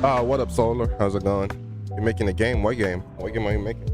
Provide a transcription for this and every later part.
What up, Solar? How's it going? You're making a game? What game? What game are you making?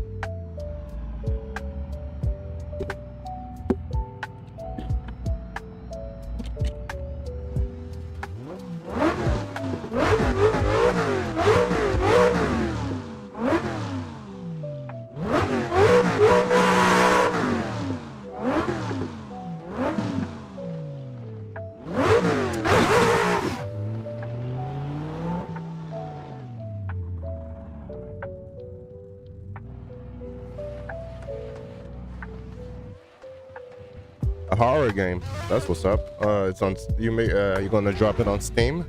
A horror game. That's what's up. It's on. You're gonna drop it on Steam?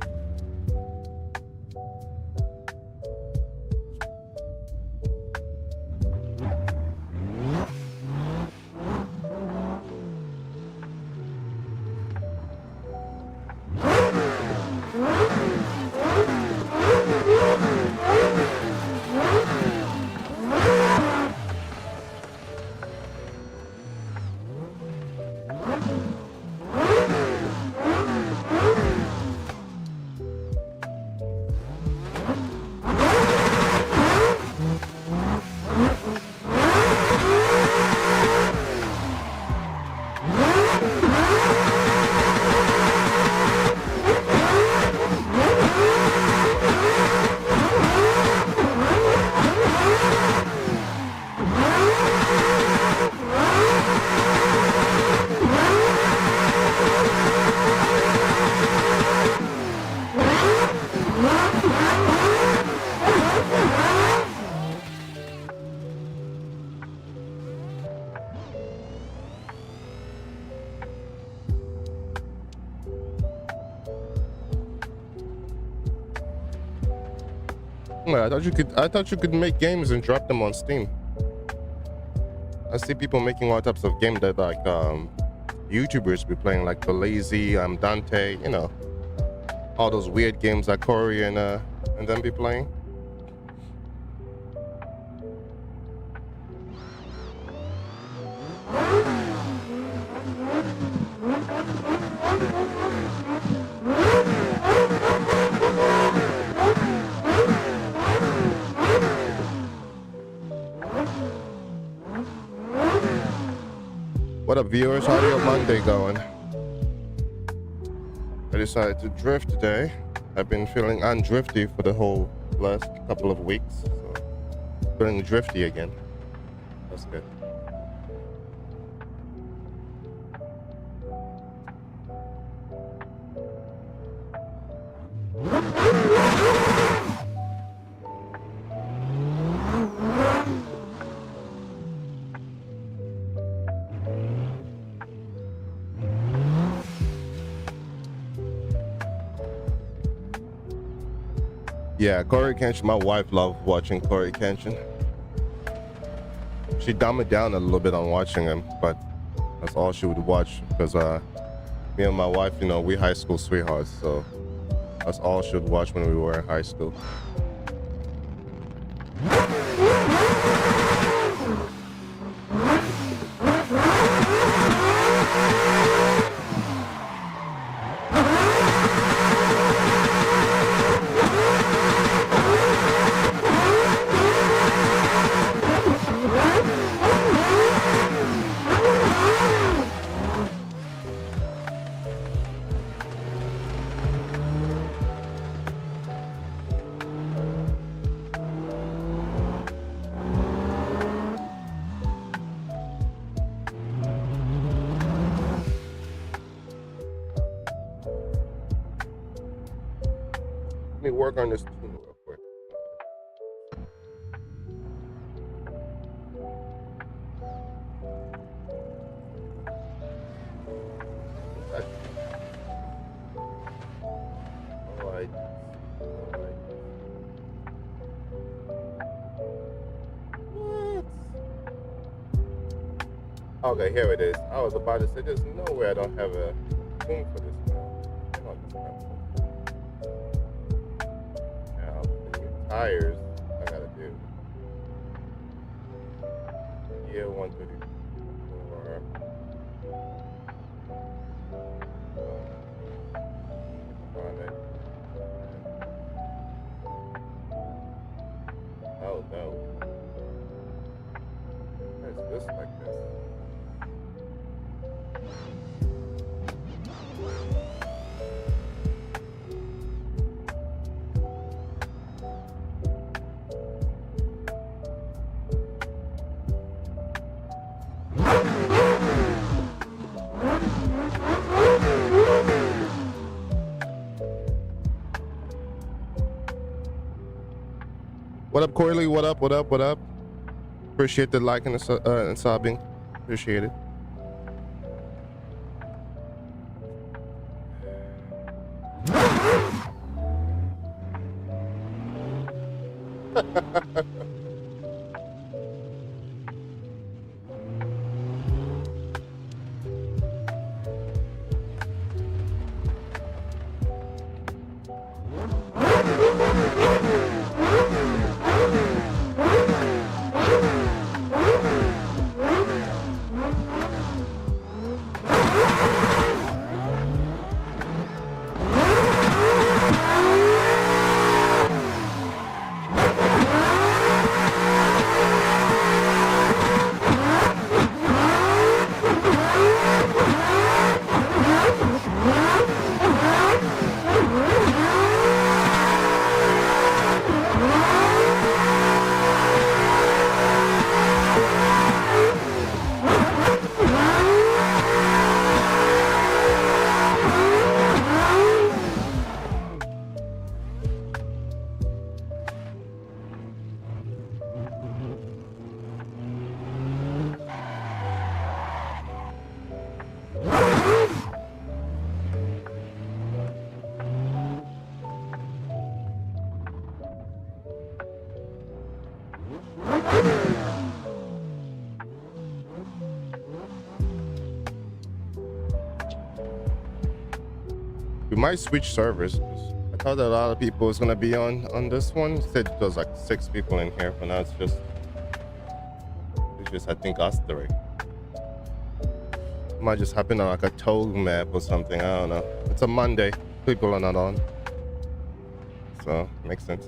Yeah, I thought you could. I thought you could make games and drop them on Steam. I see people making all types of games that like YouTubers be playing, like the Lazy, Dante. You know, all those weird games like Corey and them be playing. What up, viewers? How your Monday going? I decided to drift today. I've been feeling undrifty for the whole last couple of weeks, so feeling drifty again. That's good. Yeah, Corey Kenshin. My wife loved watching Corey Kenshin. She dumbed it down a little bit on watching him, but that's all she would watch because me and my wife, you know, we high school sweethearts, so that's all she would watch when we were in high school. Let me work on this tune real quick. All right. What? Okay, here it is. I was about to say, there's no way I don't have a tune for this now. Hang on this now. Now, the new tires, I gotta do. Yeah, 134. On it. this like this. What up, Corley? What up? What up? What up? Appreciate the like and subbing. Appreciate it. We might switch servers. I thought that a lot of people was gonna be on this one. It said there was like 6 people in here, but now it's just I think us 3. Might just happen on like a toad map or something. I don't know. It's a Monday. People are not on, so makes sense.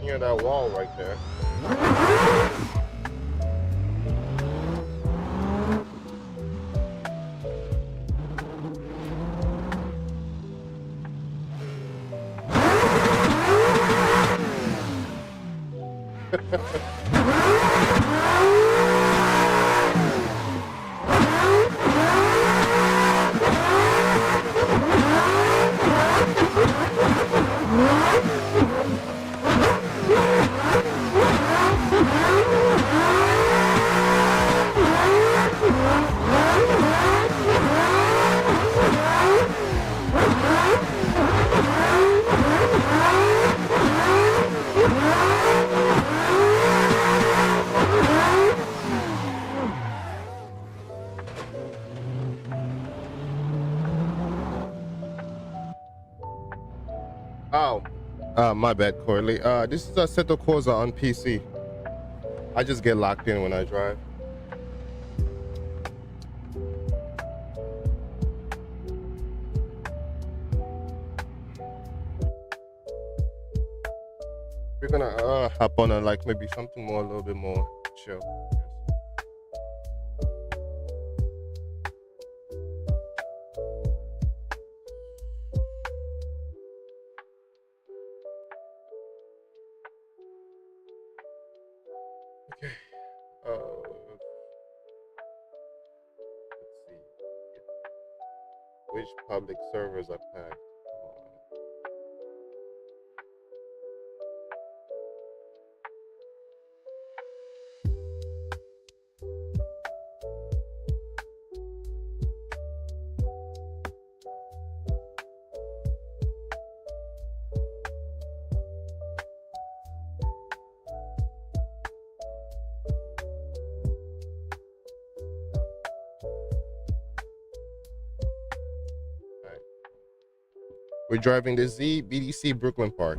Near that wall right there. My bad, Corley. This is Assetto Corsa on PC. I just get locked in when I drive. We're gonna hop on like maybe something more, a little bit more chill. Which public servers are packed? We're driving the ZBDC Brooklyn Park.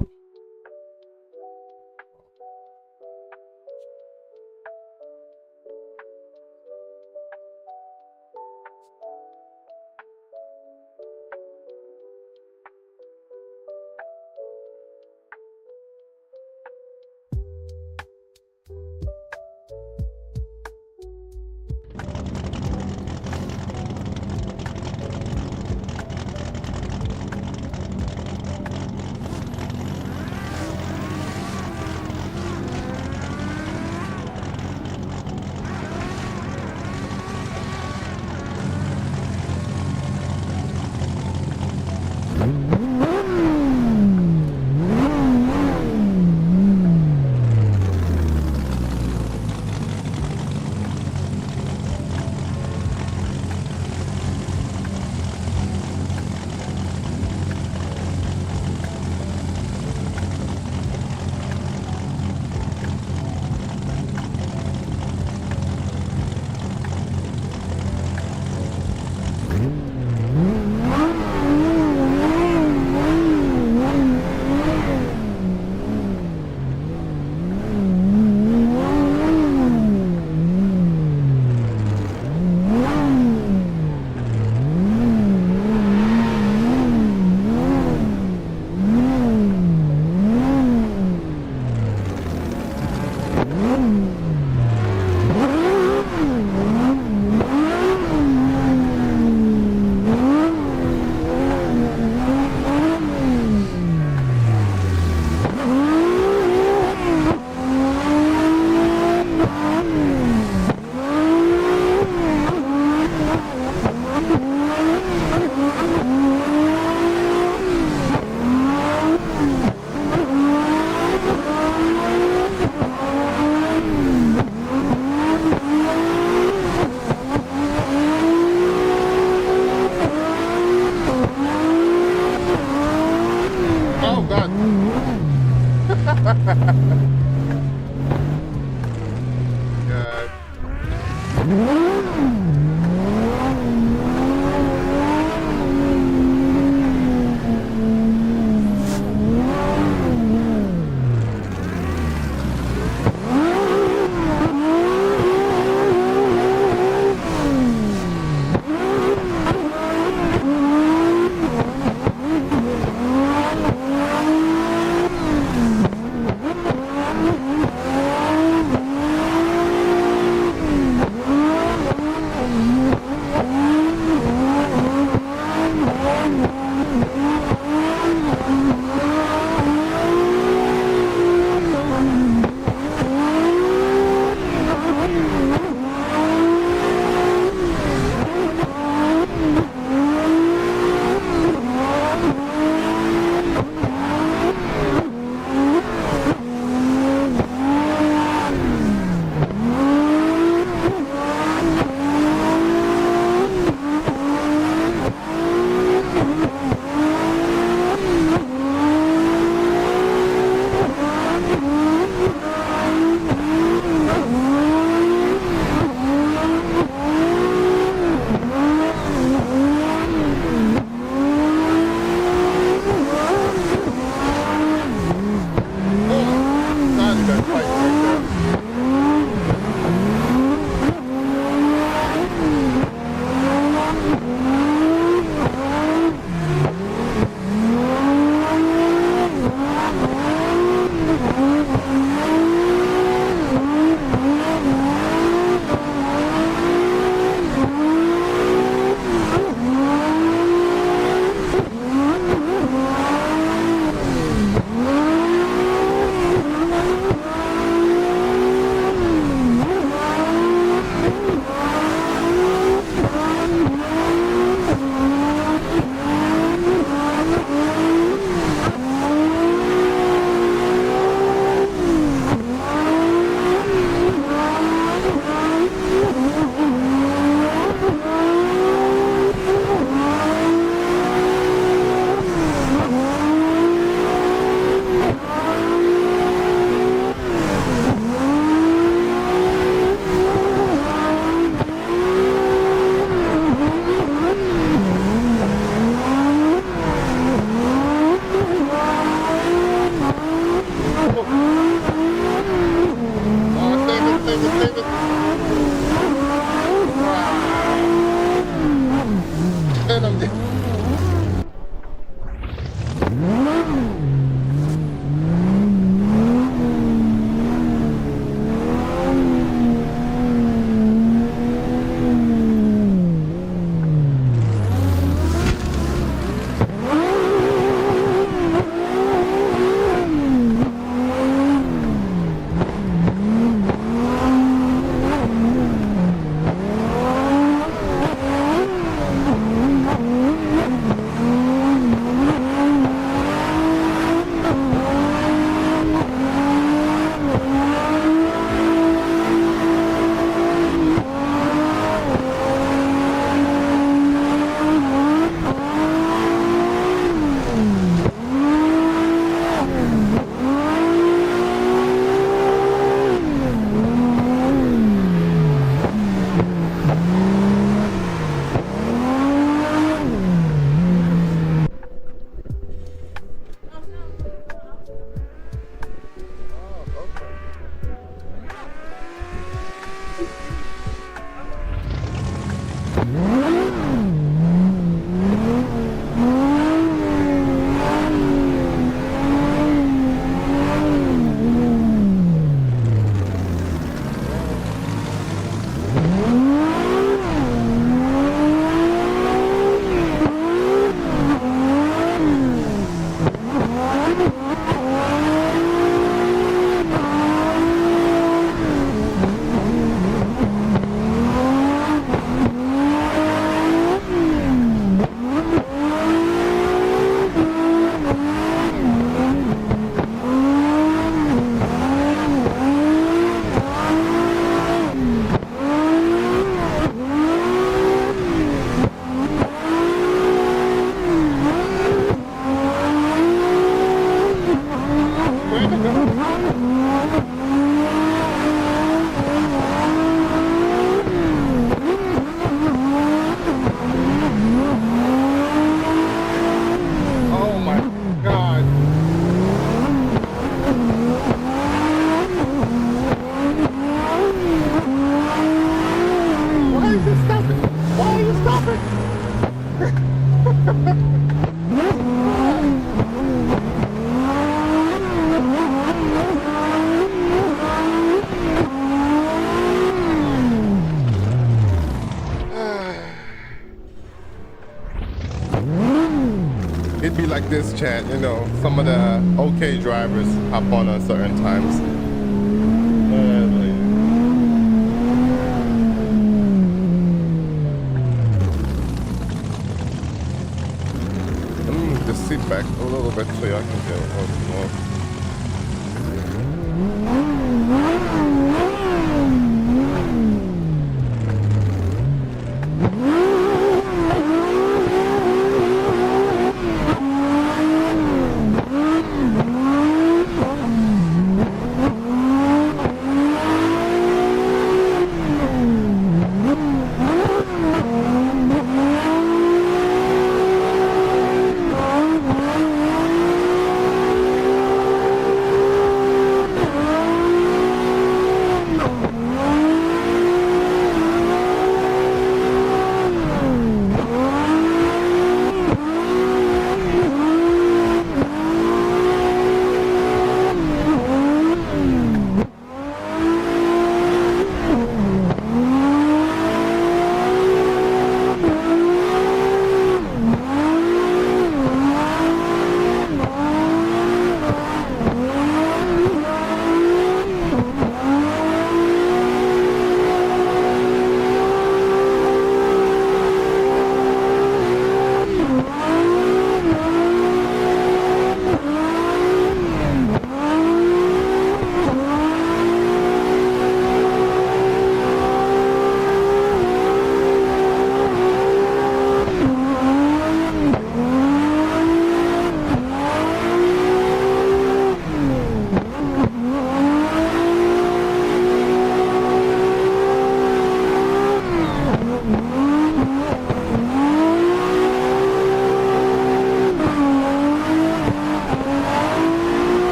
It'd be like this, chat, you know, some of the okay drivers hop on certain times. Let me move the seat back a little bit so y'all can get a little bit more.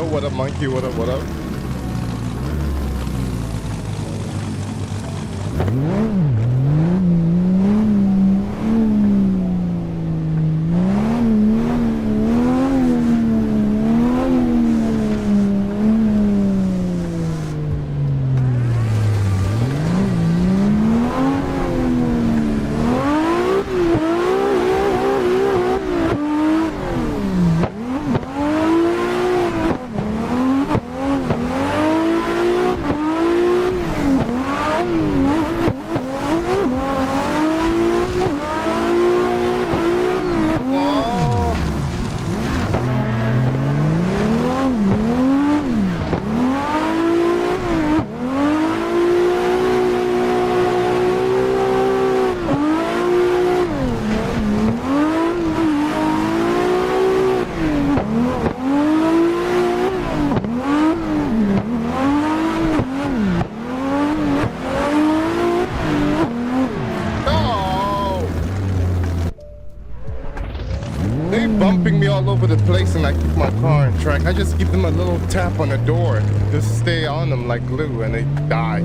What up, monkey? What up? What up? Bumping me all over the place, and I keep my car on track. I just give them a little tap on the door, just stay on them like glue, and they die.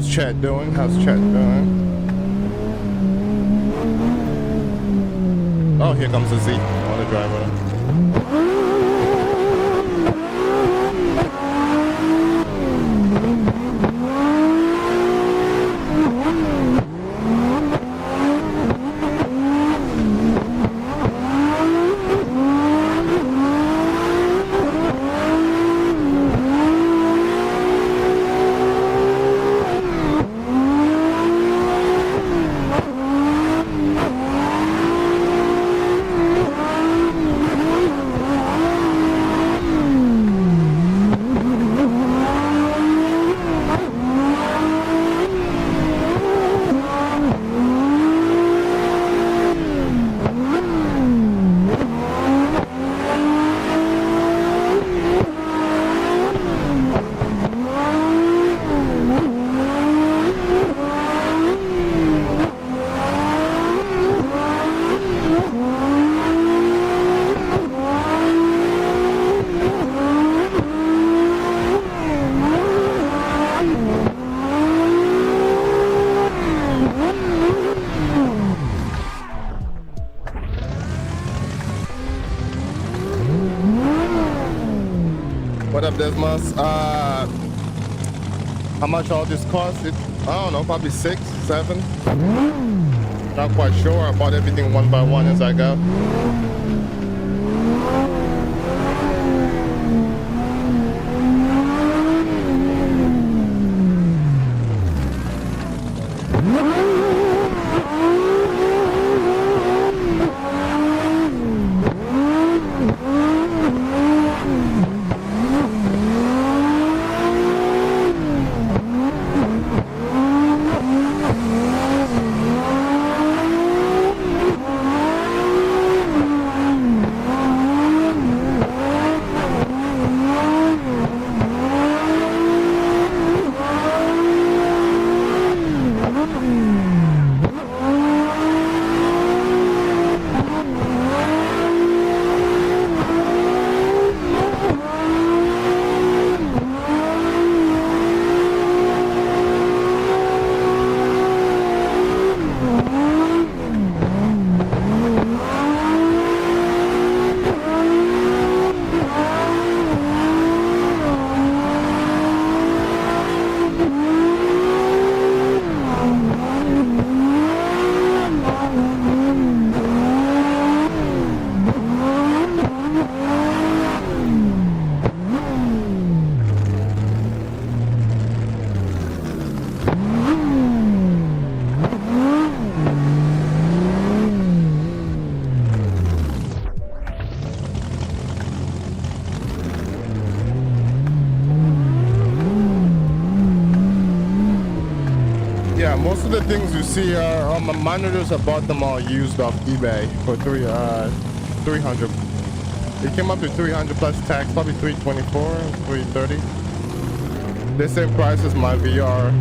How's chat doing? How's chat doing? Oh, here comes the Z. I want to drive with him. What up, Desmos? How much all this cost? I don't know, probably 6, 7. Not quite sure. I bought everything one by one as I go. Most of the things you see are on my monitors. I bought them all used off eBay for 300. It came up to 300 plus tax, probably 324, 330. The same price as my VR,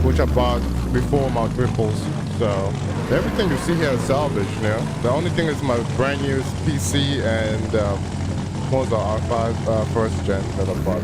which I bought before my triples. So everything you see here is salvage. You know, the only thing is my brand new PC and MOZA R5 first gen that I bought.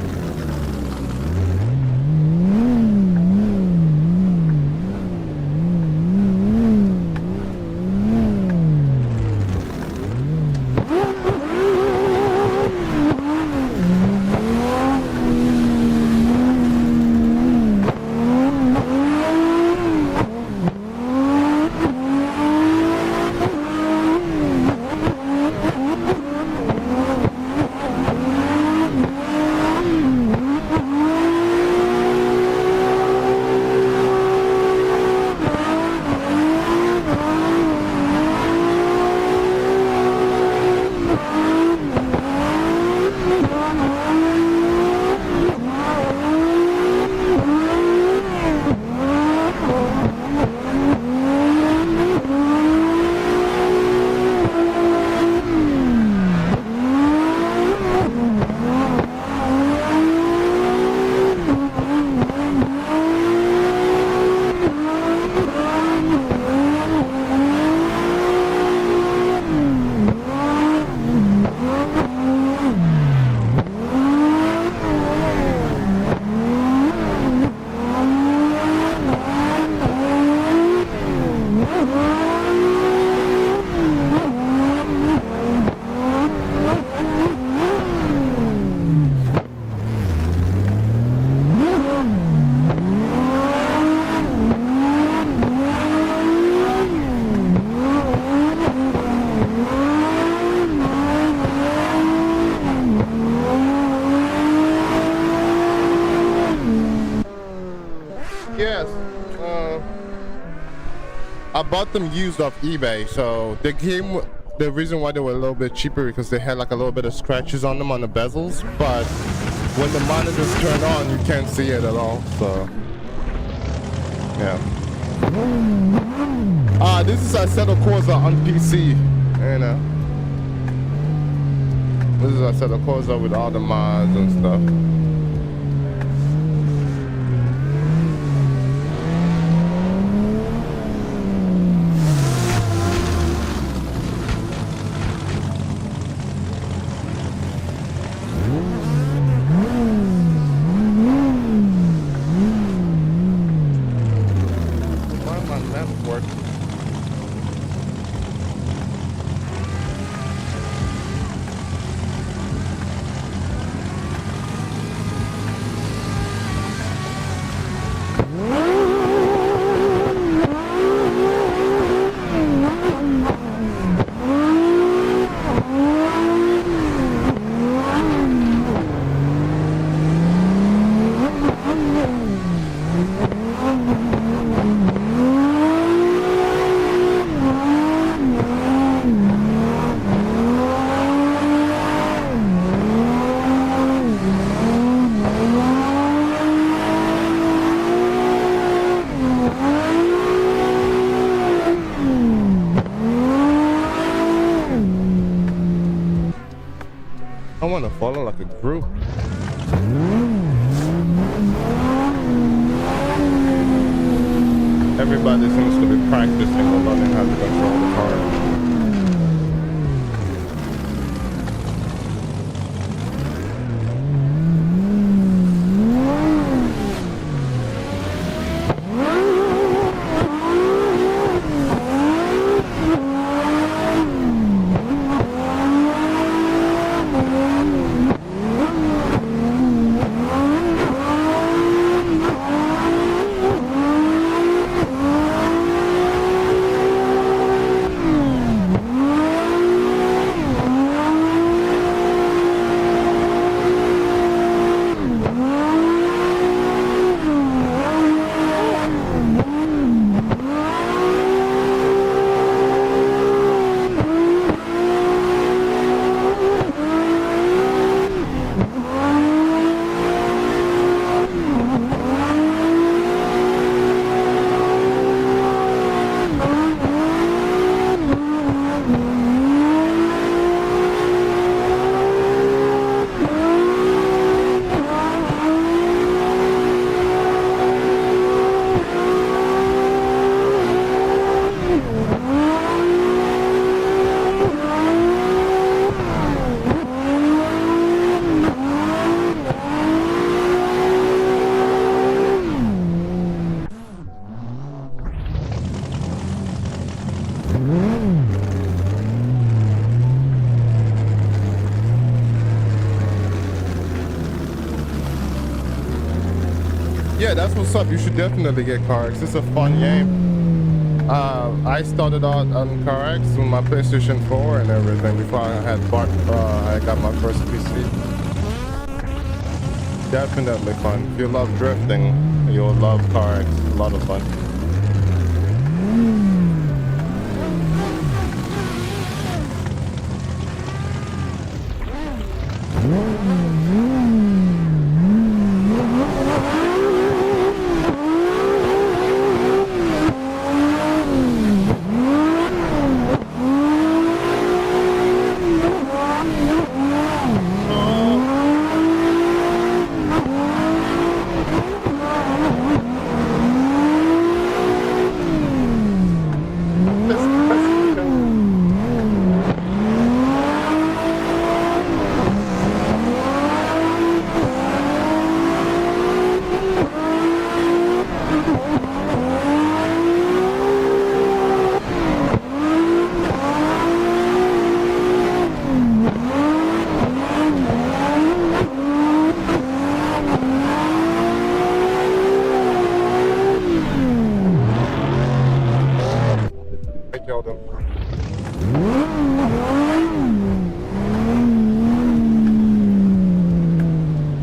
I bought them used off eBay. So the reason why they were a little bit cheaper because they had like a little bit of scratches on them on the bezels, but when the monitors turn on, you can't see it at all. So yeah. This is Assetto Corsa on PC. You know, this is Assetto Corsa with all the mods and stuff. I want to follow like a group. Everybody seems to be practicing or learning how to control the car. Yeah, that's what's up. You should definitely get CarX. It's a fun game. I started out on CarX with my PlayStation 4 and everything before I got my first PC. Definitely fun. If you love drifting, you'll love CarX. A lot of fun.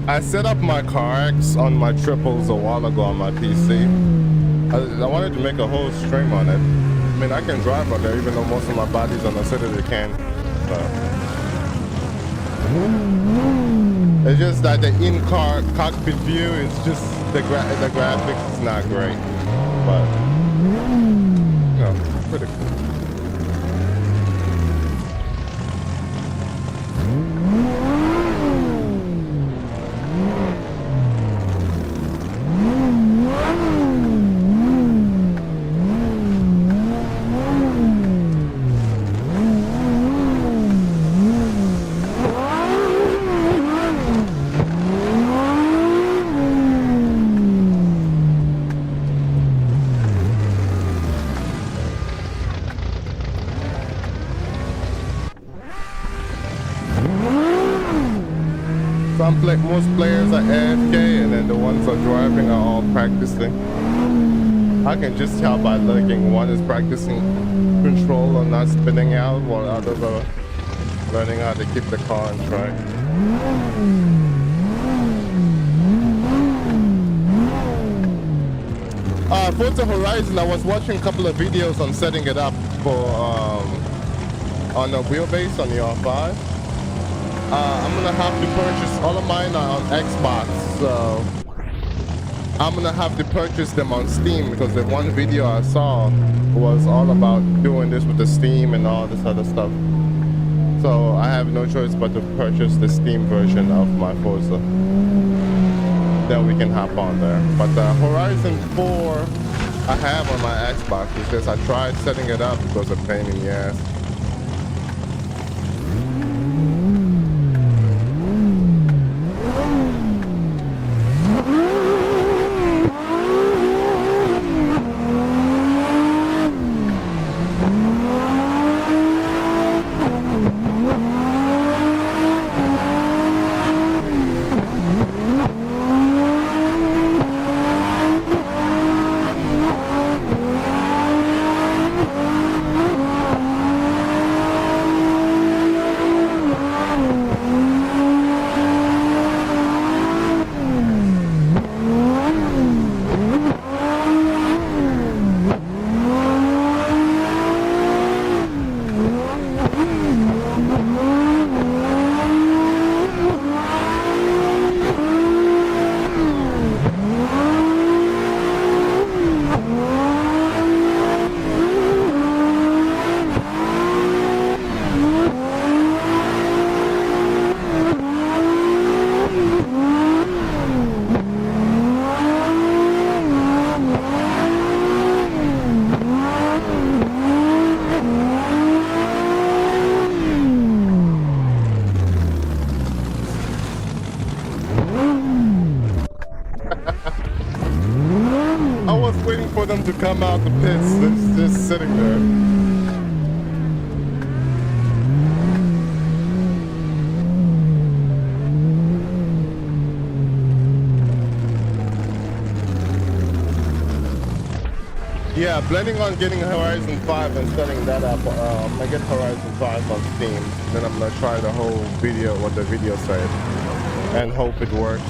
I set up my CarX on my triples a while ago on my PC. I wanted to make a whole stream on it. I mean, I can drive on there, even though most of my body's on the city they can. But it's just that the in-car cockpit view is just the graphics is not great, but you know, pretty cool. Most players are AFK, and then the ones are driving are all practicing. I can just tell by looking. One is practicing control or not spinning out, while others are learning how to keep the car on track. Forza Horizon, I was watching a couple of videos on setting it up for on a wheelbase on the R5. I'm gonna have to purchase, all of mine are on Xbox, so I'm gonna have to purchase them on Steam, because the one video I saw was all about doing this with the Steam and all this other stuff. So I have no choice but to purchase the Steam version of my Forza. Then we can hop on there. But the Horizon 4 I have on my Xbox. It's just I tried setting it up because of pain in the ass. To come out the pits, it's just sitting there. Yeah, planning on getting Horizon 5 and setting that up. I get Horizon 5 on Steam, then I'm gonna try the whole video, what the video said, and hope it works.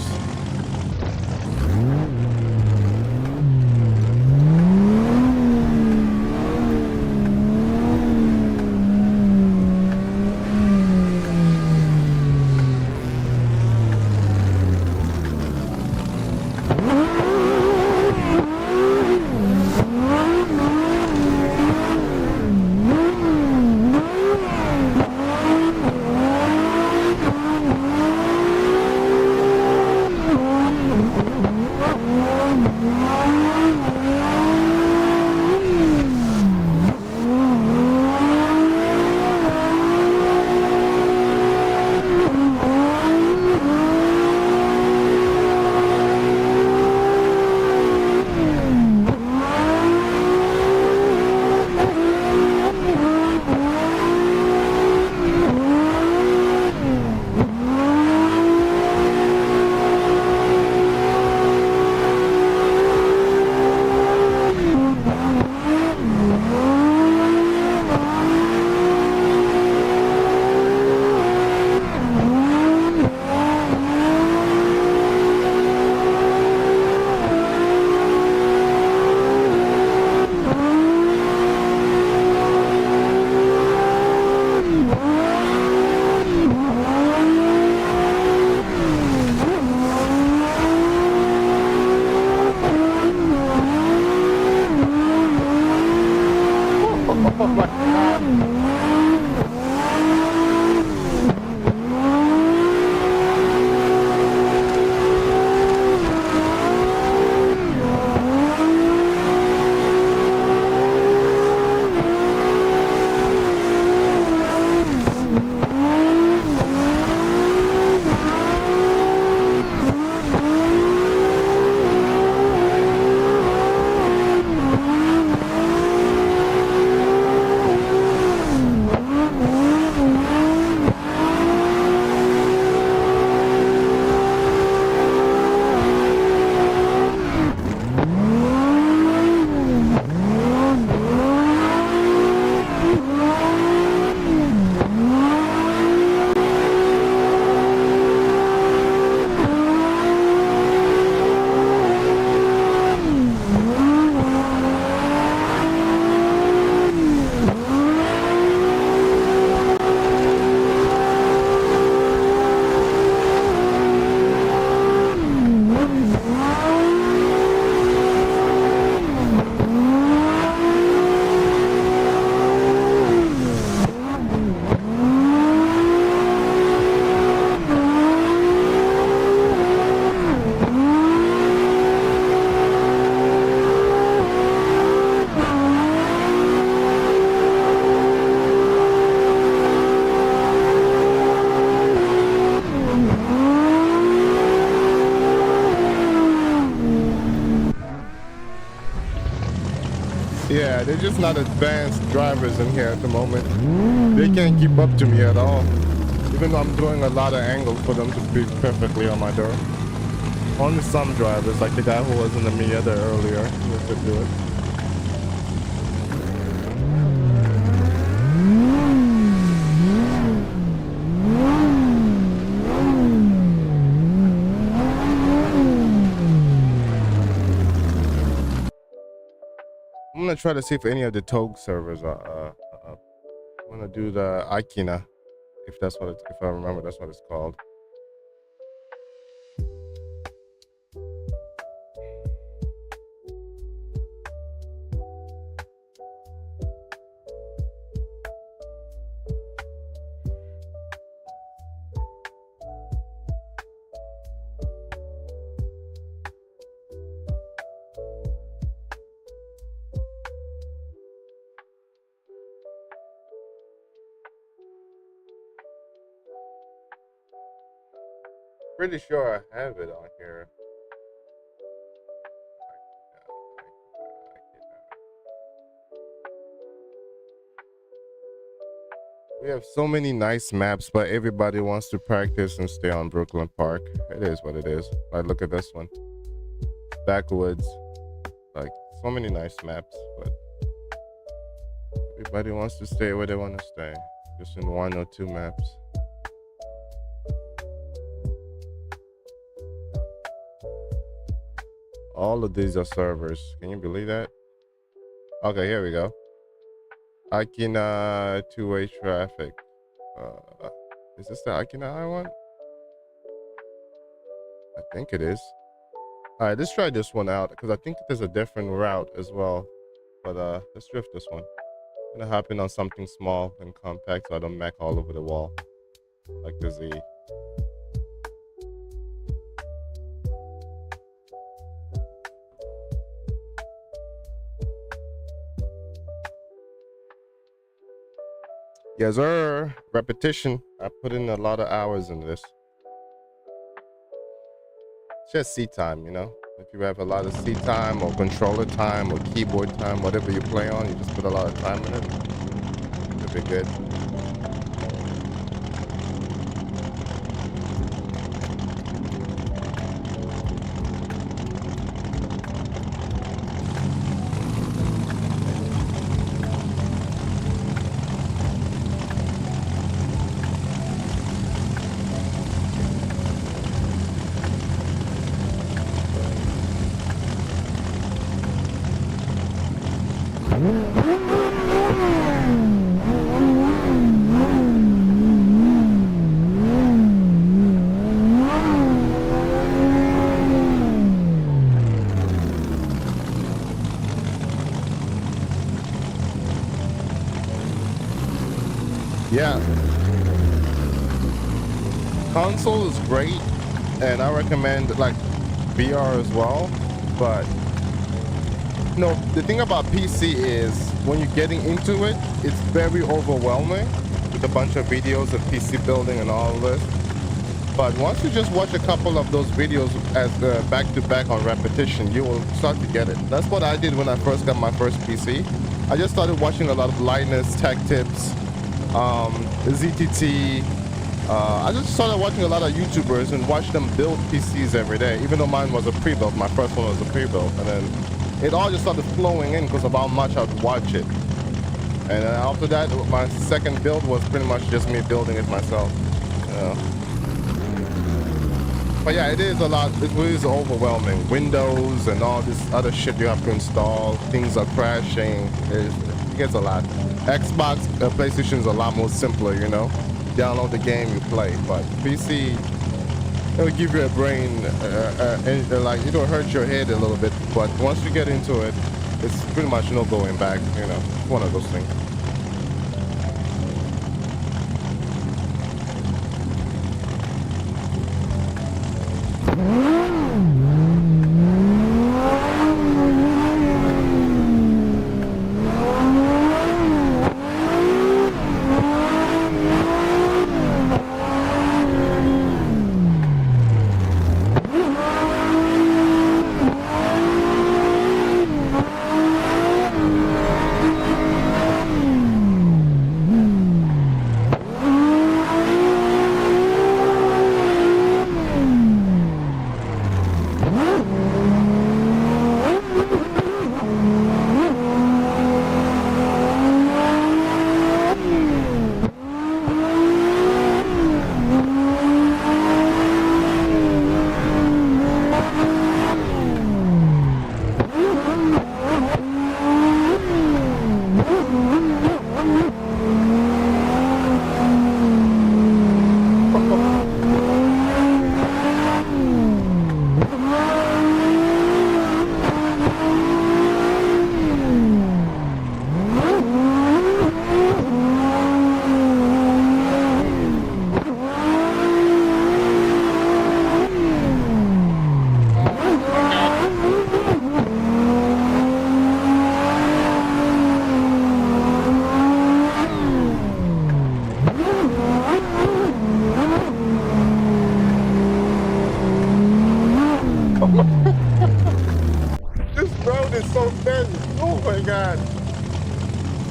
there's not advanced drivers in here at the moment. They can't keep up to me at all. Even though I'm doing a lot of angles for them to be perfectly on my door. Only some drivers, like the guy who was in the Miata earlier, who could do it. I'm gonna try to see if any of the Tog servers are up. I'm gonna do the Aikina, if that's what if I remember that's what it's called. Pretty sure I have it on here. We have so many nice maps, but everybody wants to practice and stay on Brooklyn Park. It is what it is. Like, look at this one. Backwoods. Like, so many nice maps, but everybody wants to stay where they want to stay. Just in 1 or 2 maps. All of these are servers. Can you believe that? Okay, here we go. Aikina two-way traffic. Is this the Aikina I want? I think it is. All right, let's try this one out because I think there's a different route as well. But let's drift this one. I'm gonna hop in on something small and compact so I don't mac all over the wall like the Z. Yes, sir. Repetition. I put in a lot of hours in this. It's just seat time, you know. If you have a lot of seat time or controller time or keyboard time, whatever you play on, you just put a lot of time in it. It'll be good. Yeah, console is great, and I recommend like VR as well. But you know, the thing about PC is when you're getting into it, it's very overwhelming with a bunch of videos of PC building and all of this. But once you just watch a couple of those videos as back to back on repetition, you will start to get it. That's what I did when I first got my first PC. I just started watching a lot of Linus tech tips. ZTT. I just started watching a lot of YouTubers and watched them build PCs every day, even though mine was a pre-built. My first one was a pre-built, and then it all just started flowing in because of how much I'd watch it. And then after that, my second build was pretty much just me building it myself. You know? But yeah, it is a lot. It is overwhelming. Windows and all this other shit you have to install. Things are crashing. It gets a lot. Xbox, PlayStation is a lot more simpler, you know. Download the game, you play. But PC, it'll give you a brain, and like it'll hurt your head a little bit. But once you get into it, it's pretty much no going back. You know, it's one of those things.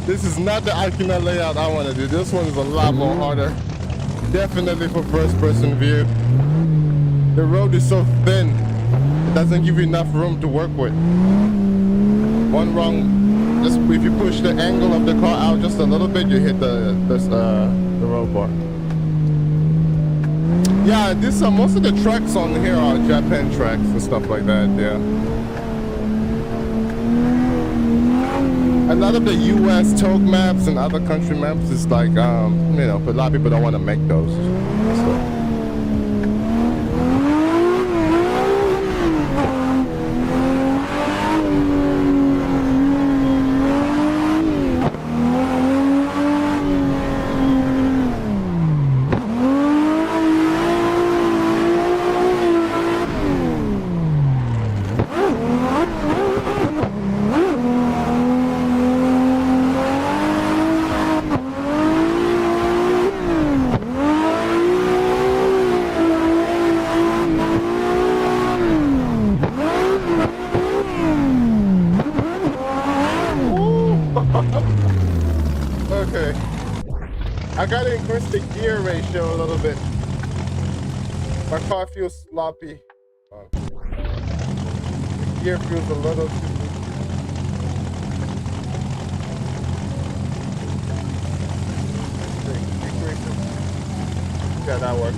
This is not the Akina layout I want to do. This one is a lot more harder. Definitely for first-person view. The road is so thin, it doesn't give you enough room to work with. One wrong, just if you push the angle of the car out just a little bit, you hit the road bar. Yeah, most of the tracks on here are Japan tracks and stuff like that. Yeah. A lot of the U.S. toke maps and other country maps is like, you know, but a lot of people don't want to make those. So. Okay. I gotta increase the gear ratio a little bit. My car feels sloppy. The gear feels a little too loose. Decrease it. Yeah, that works.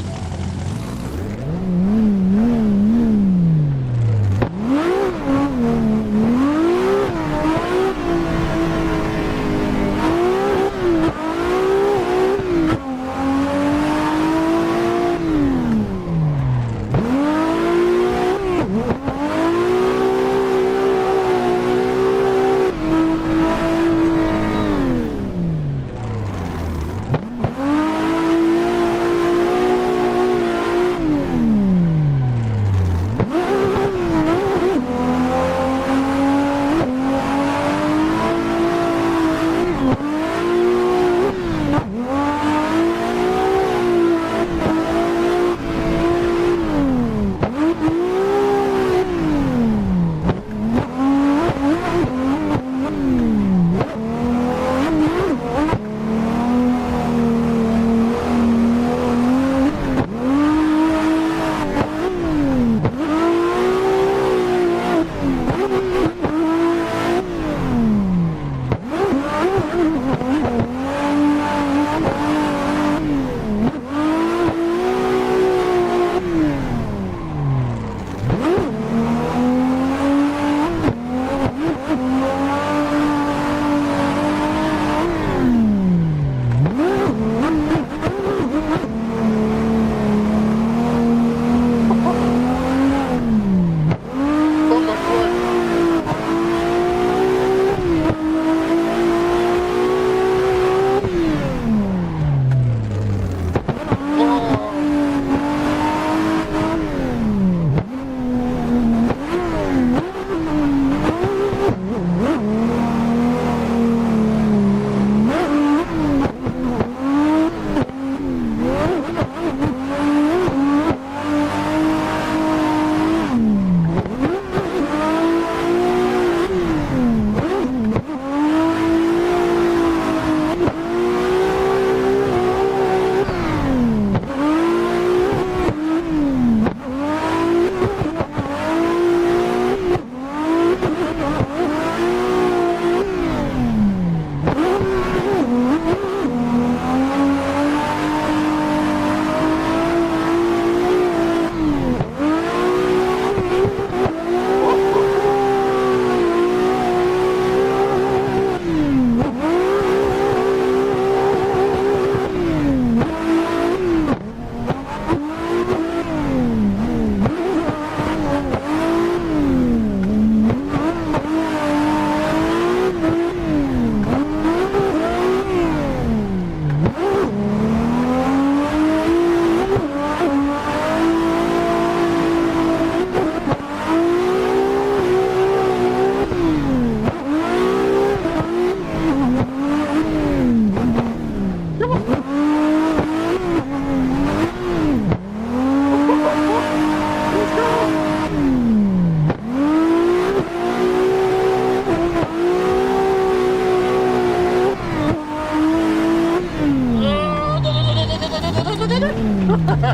Oh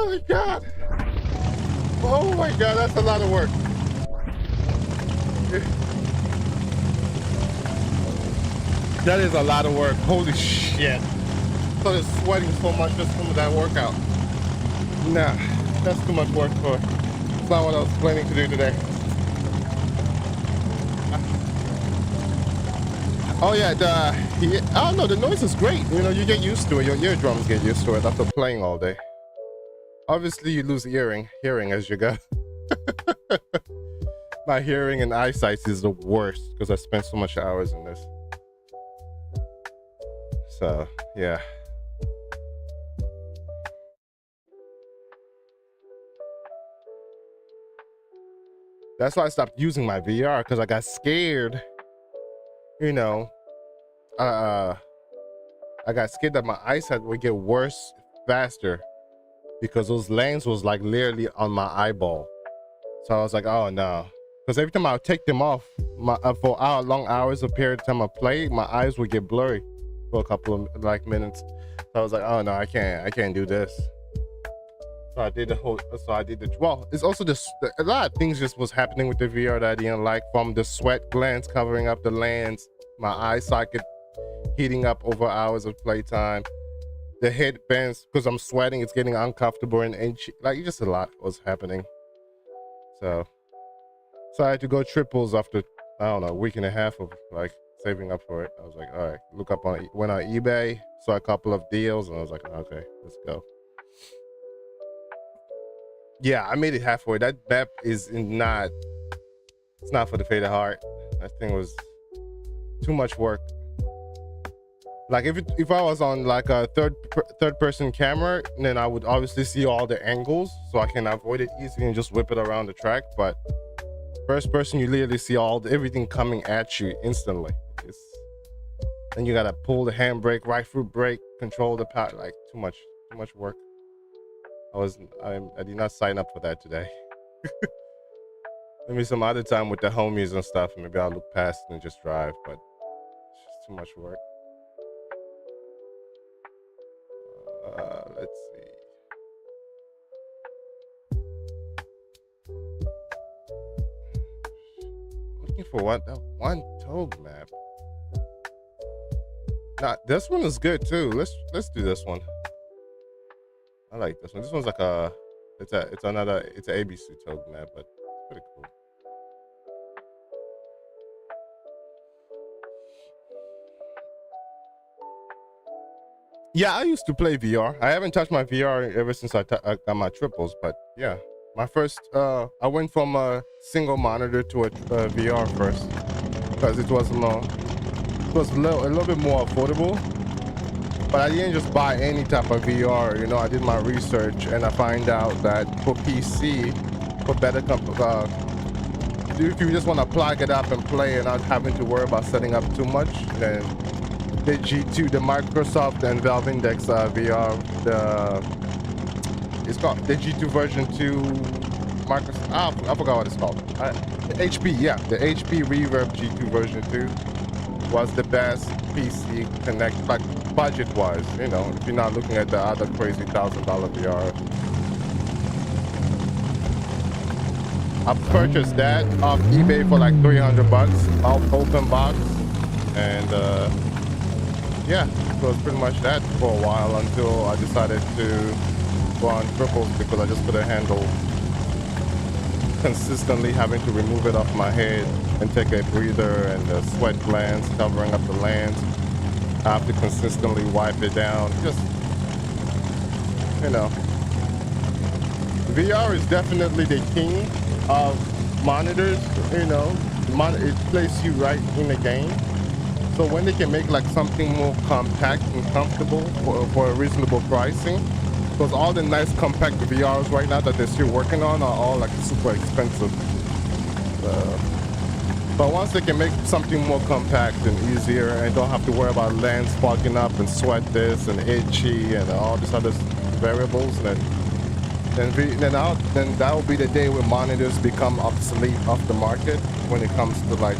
my god. Oh my god, that's a lot of work. That is a lot of work. Holy shit. So it's sweating so much just from that workout. Nah, that's too much work for it. It's not what I was planning to do today. Oh yeah, I don't know, the noise is great. You know, you get used to it. Your eardrums get used to it after playing all day. Obviously, you lose hearing as you go. My hearing and eyesight is the worst because I spent so much hours in this. So, yeah. That's why I stopped using my VR, because I got scared. You know, I got scared that my eyesight would get worse faster because those lens was like literally on my eyeball. So I was like, oh no. Because every time I would take them off, for long hours of period of time I play, my eyes would get blurry for a couple of like minutes. So I was like, oh no, I can't do this. So I did the well, it's also a lot of things just was happening with the VR that I didn't like, from the sweat glands covering up the lens, my eye socket heating up over hours of playtime, the head bends because I'm sweating, it's getting uncomfortable and itchy. Like, just a lot was happening. So I had to go triples after, I don't know, a week and a half of like saving up for it. I was like, all right, went on eBay, saw a couple of deals, and I was like, okay, let's go. Yeah, I made it halfway. That map it's not for the faint of heart. That thing was too much work. Like if I was on like a third person camera, then I would obviously see all the angles, so I can avoid it easily and just whip it around the track. But first person, you literally see everything coming at you instantly. And you gotta pull the handbrake, right foot brake, control the power. Like too much work. I did not sign up for that today. Maybe some other time with the homies and stuff, maybe I'll look past and just drive, but it's just too much work. Let's see. Looking for that one Togue map. Nah, this one is good too. Let's do this one. I like this one. This one's like it's an ABC Togue map, but it's pretty cool. Yeah, I used to play VR. I haven't touched my VR ever since I got my triples, but yeah. My first, I went from a single monitor to a VR first, because it was a little bit more affordable. But I didn't just buy any type of VR, you know, I did my research and I find out that for PC, for better if you just want to plug it up and play and not having to worry about setting up too much, then the G2, the Microsoft and Valve Index VR, it's called the G2 version 2 Microsoft, I forgot what it's called. The HP, yeah, the HP Reverb G2 version 2 was the best PC connect, like budget-wise, you know, if you're not looking at the other crazy $1,000 VR. I purchased that off eBay for like $300 off open box, and yeah, so it's pretty much that for a while until I decided to go on triples because I just couldn't handle consistently having to remove it off my head and take a breather and the sweat glands covering up the lens. I have to consistently wipe it down. Just, you know, VR is definitely the king of monitors, you know. It places you right in the game. So when they can make like something more compact and comfortable for a reasonable pricing, because all the nice compact VRs right now that they're still working on are all like super expensive. But once they can make something more compact and easier and don't have to worry about lens fogging up and sweat this and itchy and all these other variables, then that will be the day when monitors become obsolete off the market when it comes to like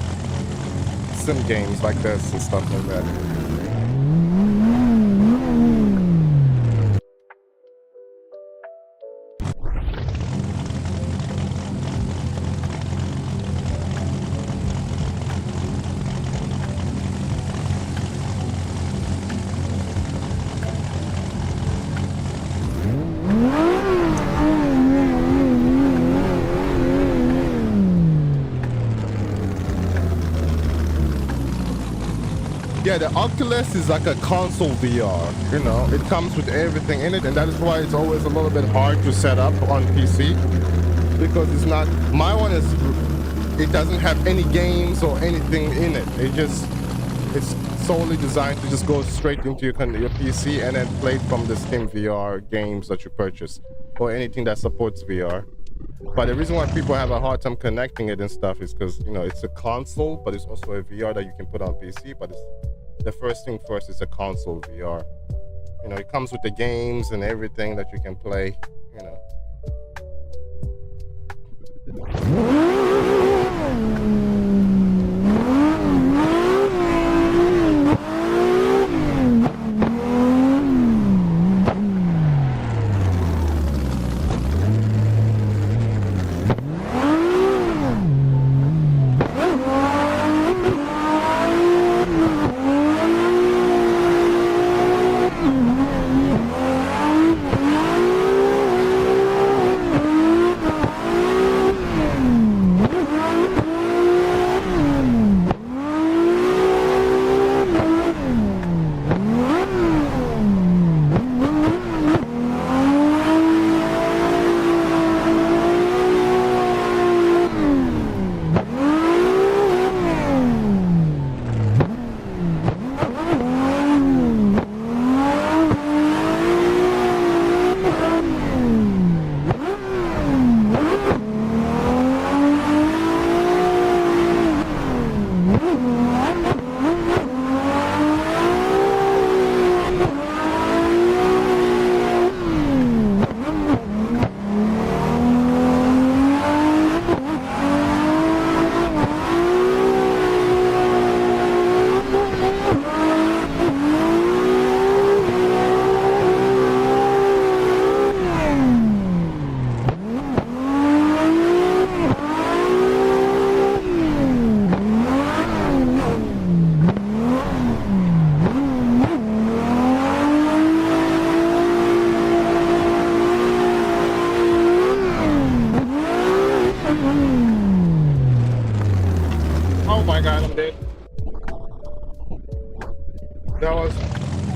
sim games like this and stuff like that. Yeah, the Oculus is like a console VR. You know, it comes with everything in it, and that is why it's always a little bit hard to set up on PC because it's not. My one is. It doesn't have any games or anything in it. It's solely designed to just go straight into your PC and then play from the Steam VR games that you purchase or anything that supports VR. But the reason why people have a hard time connecting it and stuff is because, you know, it's a console, but it's also a VR that you can put on PC. But it's the first thing first is a console VR. You know, it comes with the games and everything that you can play, you know.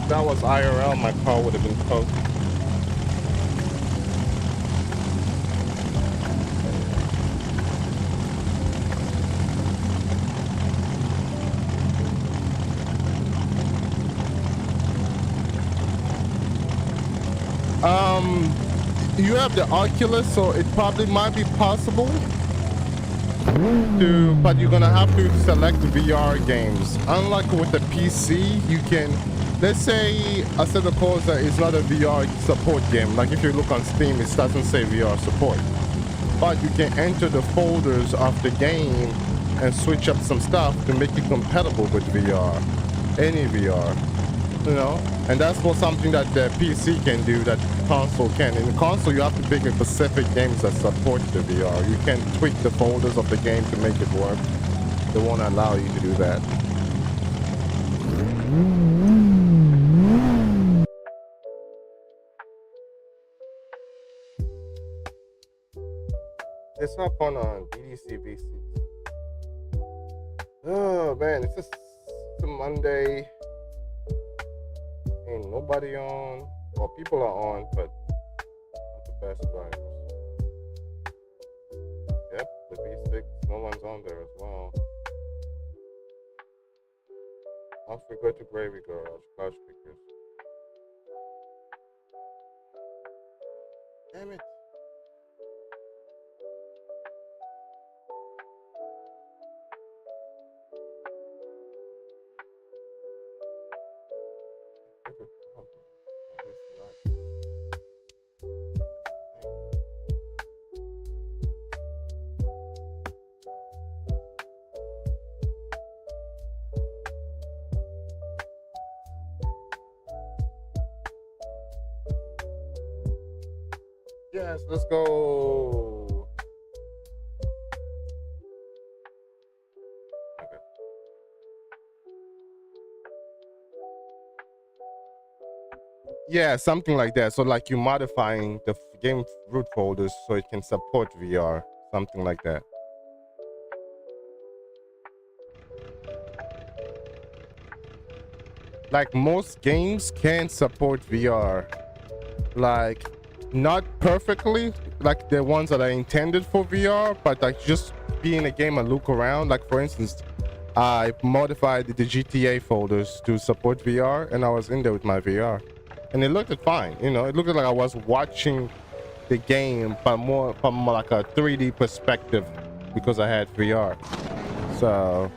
That was IRL, my car would have been toast. You have the Oculus, so it probably might be possible to, but you're gonna have to select VR games. Unlike with the PC, you can, let's say Assetto Corsa is not a VR support game. Like if you look on Steam, it doesn't say VR support. But you can enter the folders of the game and switch up some stuff to make it compatible with VR, any VR, you know? And that's what something that the PC can do that console can. In the console, you have to pick a specific games that support the VR. You can tweak the folders of the game to make it work. They won't allow you to do that. It's up on DDC VC. Oh man, it's just a Monday. Ain't nobody on. Well, people are on, but not the best drivers. Yep, the V6, no one's on there as well. Off we go to Gravy Garage, Couch Pickers. Damn it. Yes, let's go. Okay. Yeah, something like that. So like you modifying the game root folders so it can support VR, something like that. like most games can support VR, like not perfectly, like the ones that are intended for VR, but like just be in a game and look around. Like for instance, I modified the GTA folders to support VR, and I was in there with my VR, and it looked fine. You know, it looked like I was watching the game, but more from like a 3D perspective because I had VR. So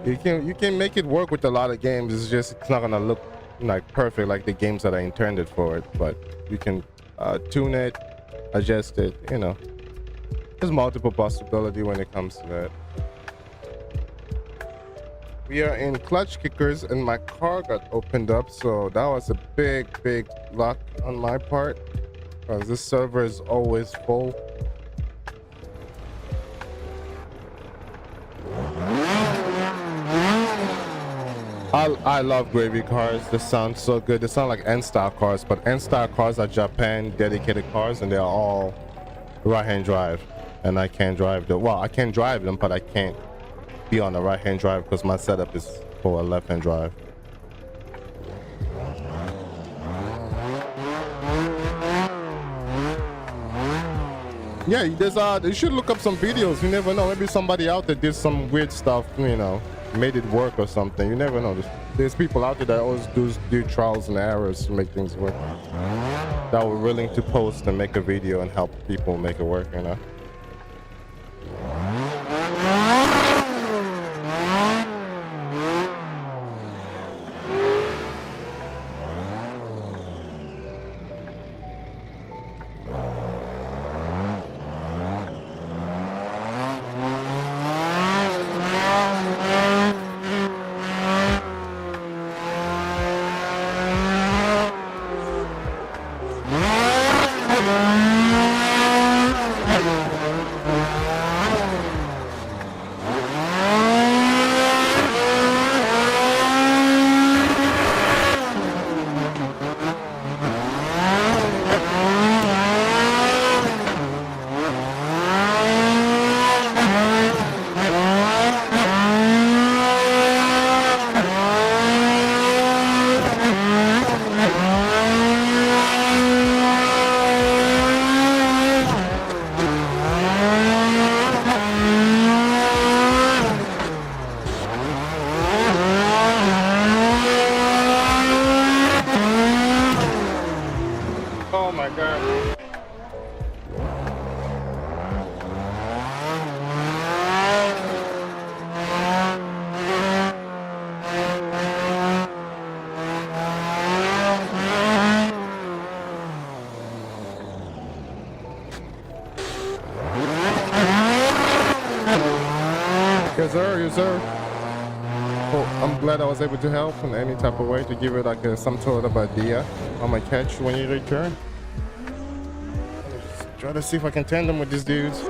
you can make it work with a lot of games. It's just it's not gonna look like perfect like the games that are intended for it, but you can tune it, adjust it. You know, there's multiple possibility when it comes to that. We are in clutch kickers, and my car got opened up, so that was a big luck on my part because this server is always full. I love gravy cars. They sound so good. They sound like N-style cars, but N-style cars are Japan dedicated cars, and they're all right-hand drive, and I can't drive them. Well, I can drive them, but I can't be on the right-hand drive because my setup is for a left-hand drive. Yeah, you should look up some videos. You never know. Maybe somebody out there did some weird stuff, you know, made it work or something. You never know. There's people out there that always do trials and errors to make things work, that were willing to post and make a video and help people make it work, you know. Yes, sir. Well, I'm glad I was able to help in any type of way to give it like some sort of idea on my catch when you return. Just try to see if I can tandem with these dudes.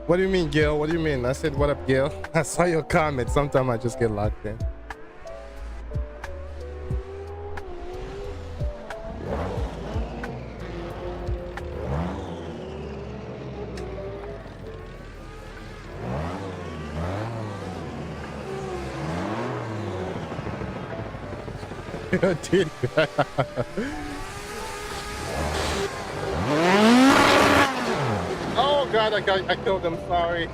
What do you mean, Gil? What do you mean? I said, what up, Gil? I saw your comment. Sometimes I just get locked in. Dude. Oh God, I killed him. Sorry.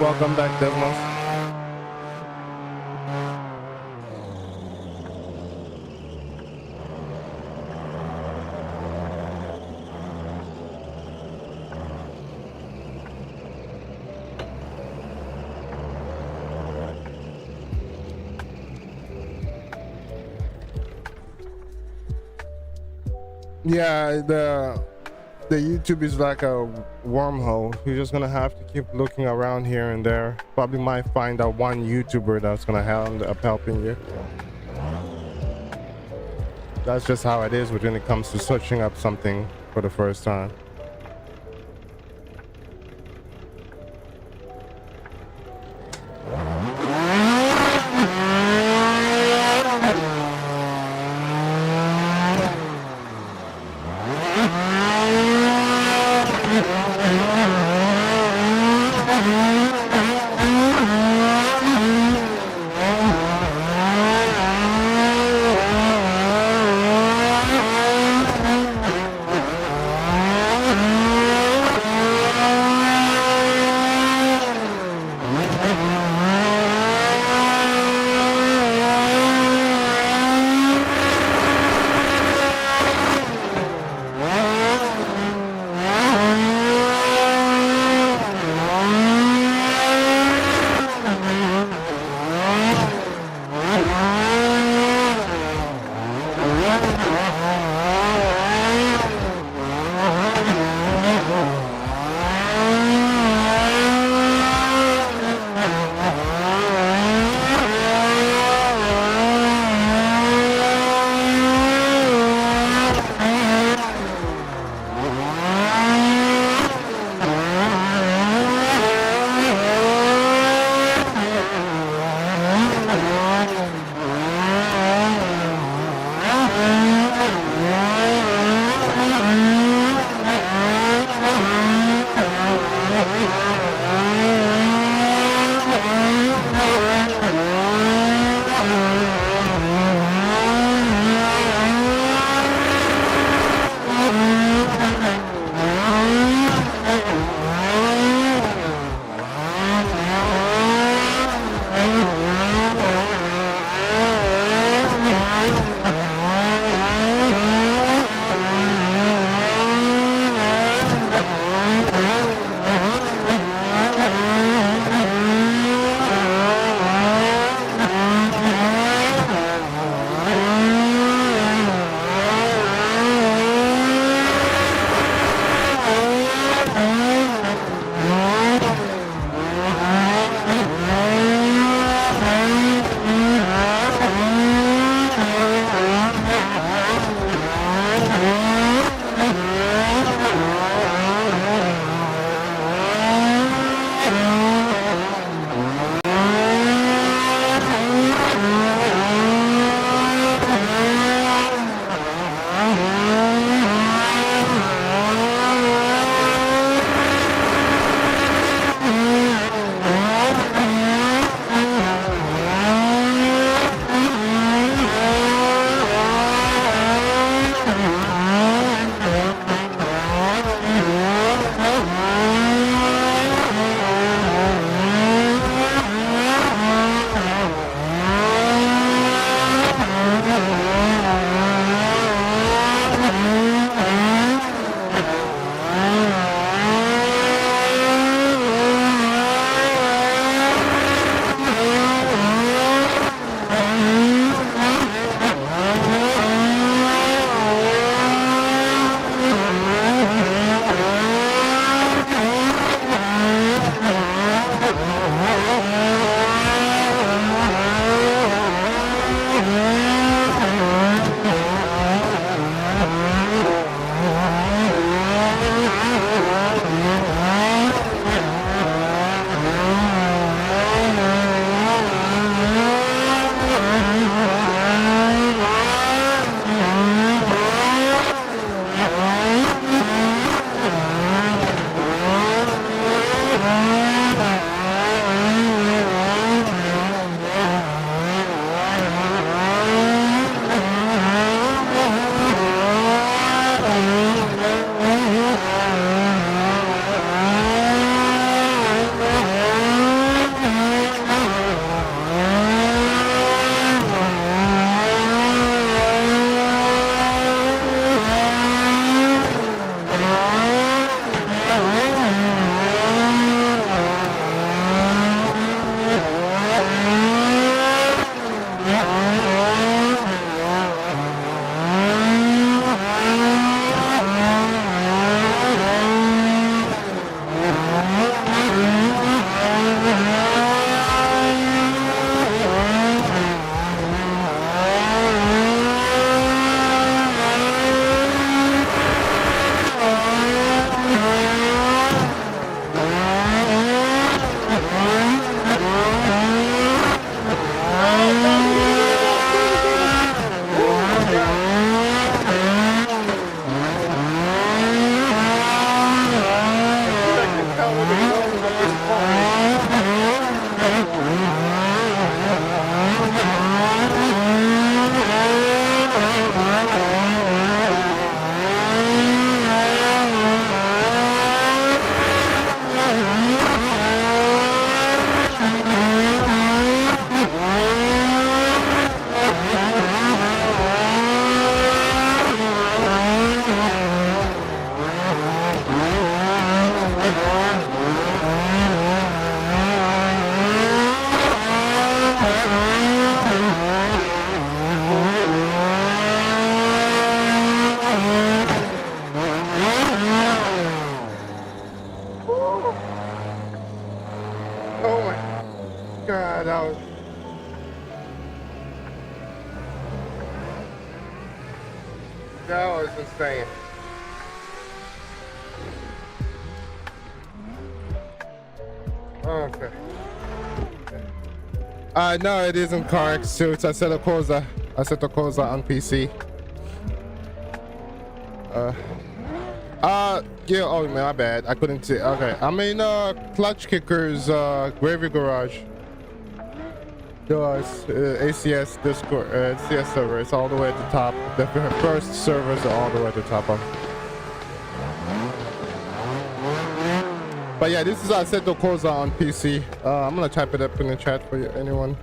Welcome back, Desmos. Yeah, the YouTube is like a wormhole. You're just gonna have to keep looking around here and there. Probably might find that one YouTuber that's gonna end up helping you. That's just how it is when it comes to searching up something for the first time. That was insane. Okay. No, it isn't CarX too. It's Assetto Corsa. Assetto Corsa on PC. Yeah, oh man, my bad. I couldn't see. Okay, I'm in Clutch Kickers Gravy Garage. ACS Discord, ACS server. It's all the way at the top. The first servers are all the way at the top of. But yeah, this is Assetto Corsa on PC. I'm gonna type it up in the chat for you, anyone.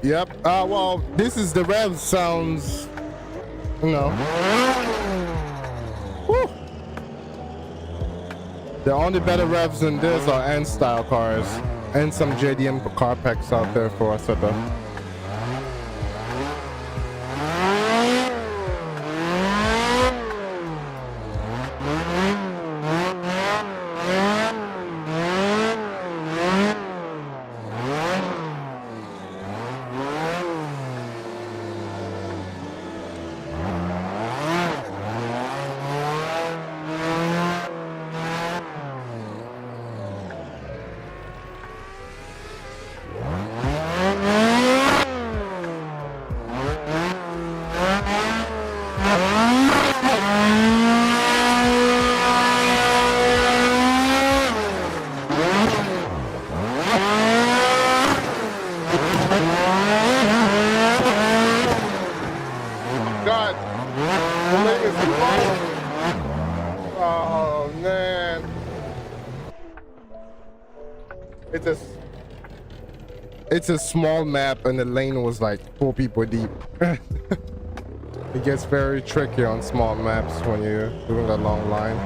Yep. Well, this is the rev sounds, you know. Whew. The only better revs than this are N style cars and some JDM car packs out there for Assetto. It's a small map and the lane was like 4 people deep. It gets very tricky on small maps when you're doing a long line.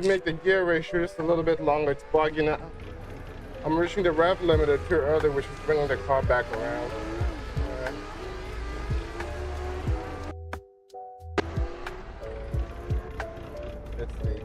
to make the gear ratio just a little bit longer. It's bugging out. I'm reaching the rev limiter too early, which is bringing the car back around. Let's see.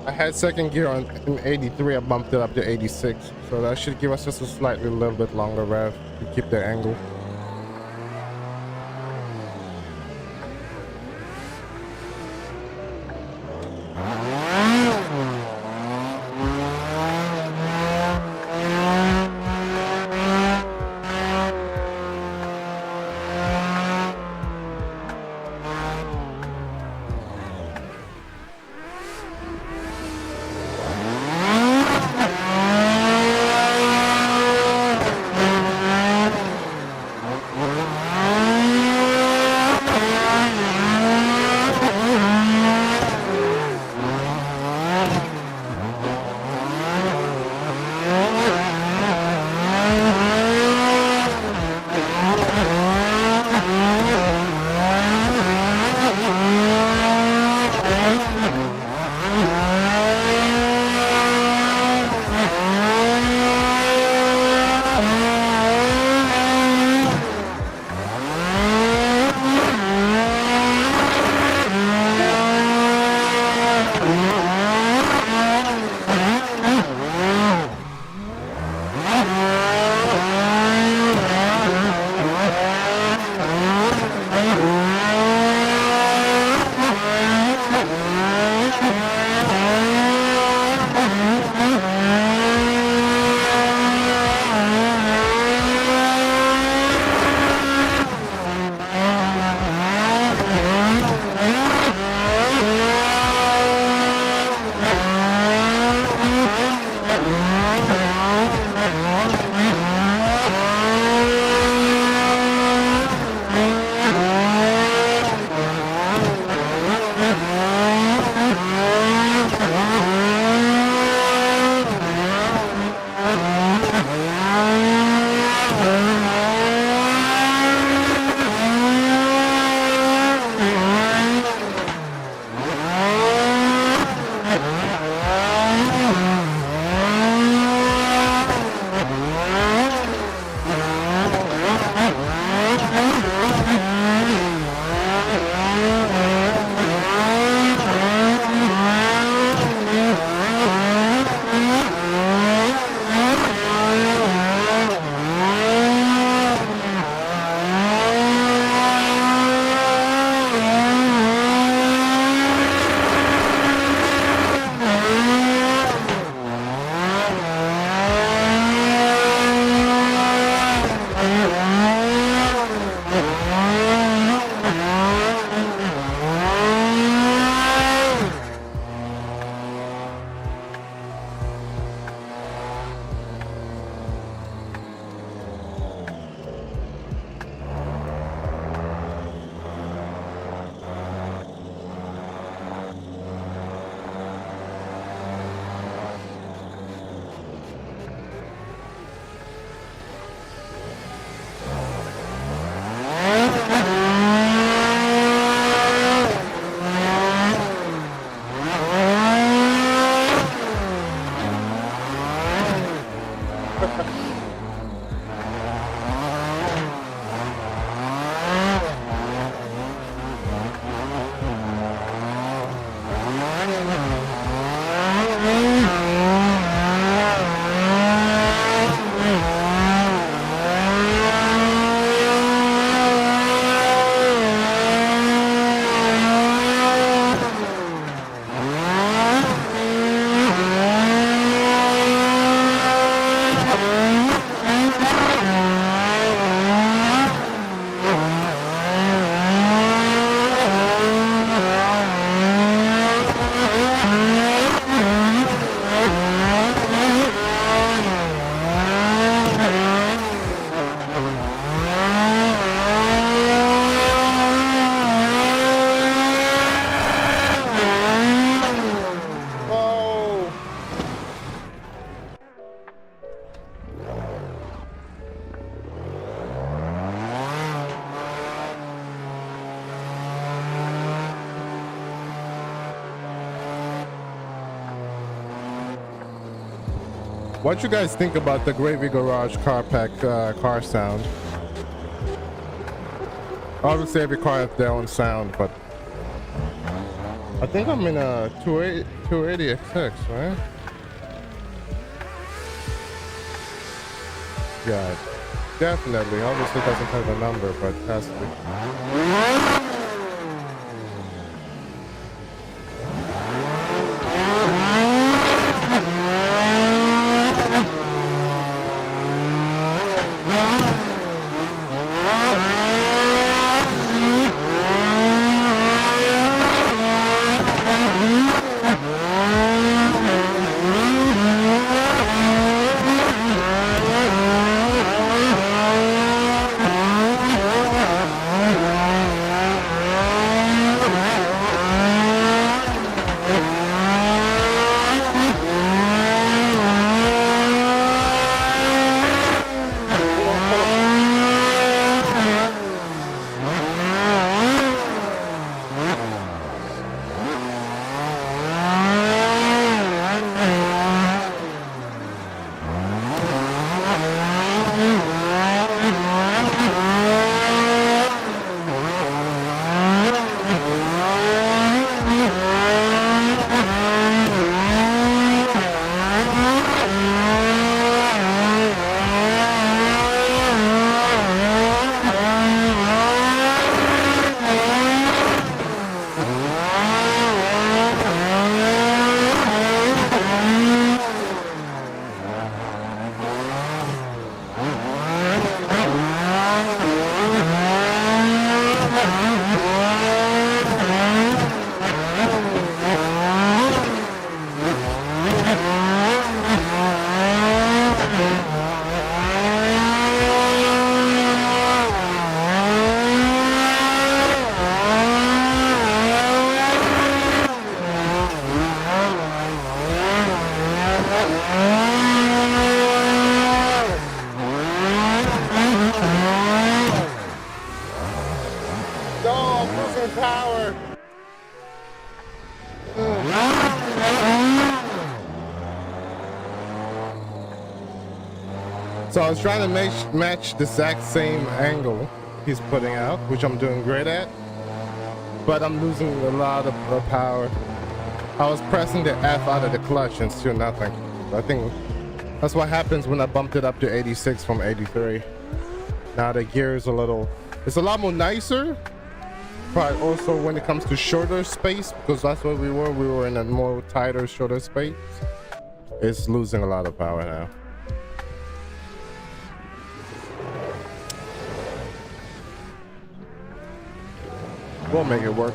I had second gear in 83, I bumped it up to 86, so that should give us just a slightly little bit longer rev to keep the angle. What you guys think about the Gravy Garage car sound? Obviously, every car has their own sound, but I think I'm in a 280 XX, right? Yeah, definitely. Obviously, it doesn't have a number, but it has to be. So I was trying to match the exact same angle he's putting out, which I'm doing great at, but I'm losing a lot of power. I was pressing the F out of the clutch and still nothing. I think that's what happens when I bumped it up to 86 from 83. Now the gear is it's a lot more nicer, but also when it comes to shorter space, because that's what we were in a more tighter, shorter space, it's losing a lot of power now. We'll make it work.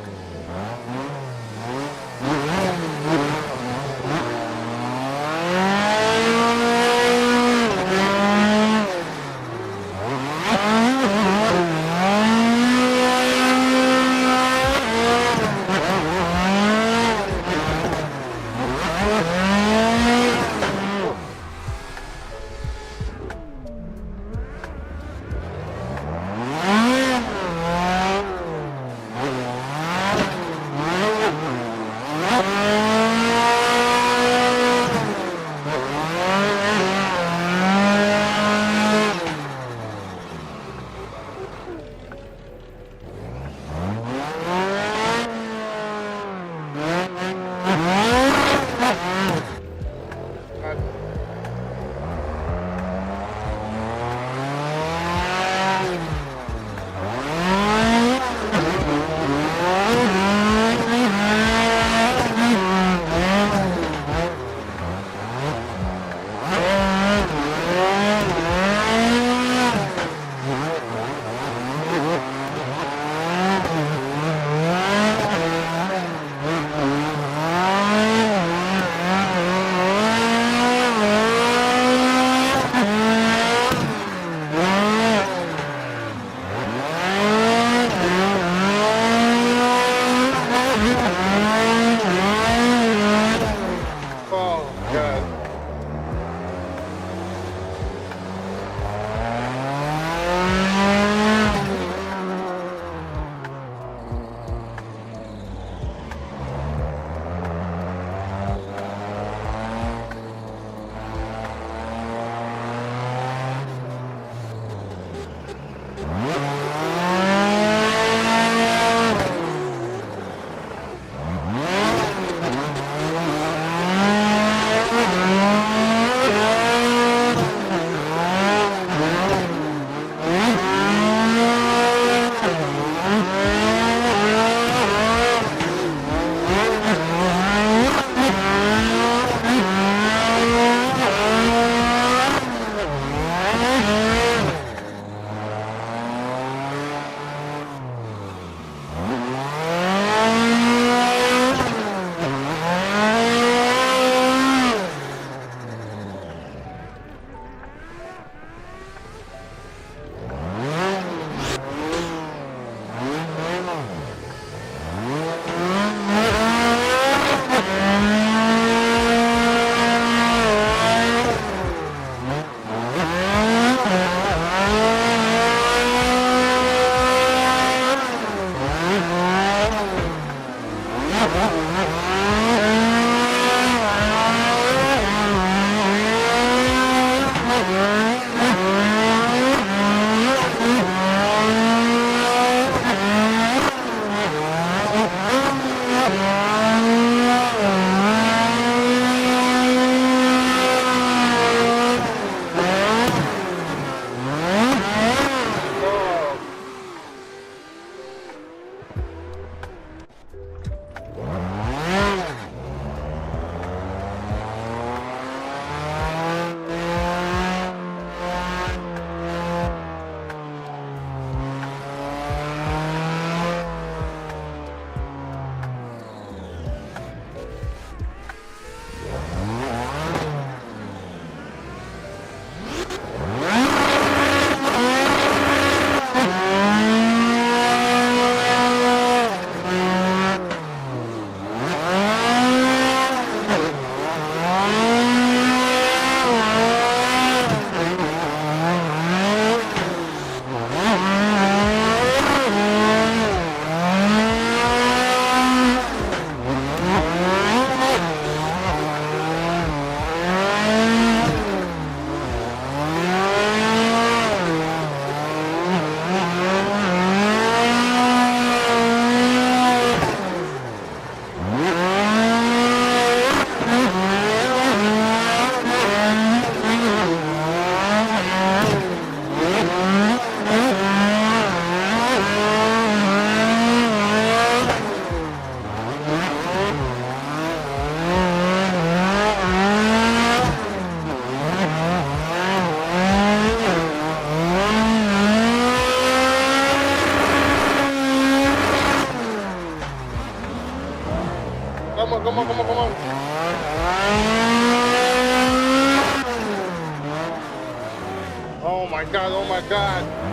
my god, oh my god.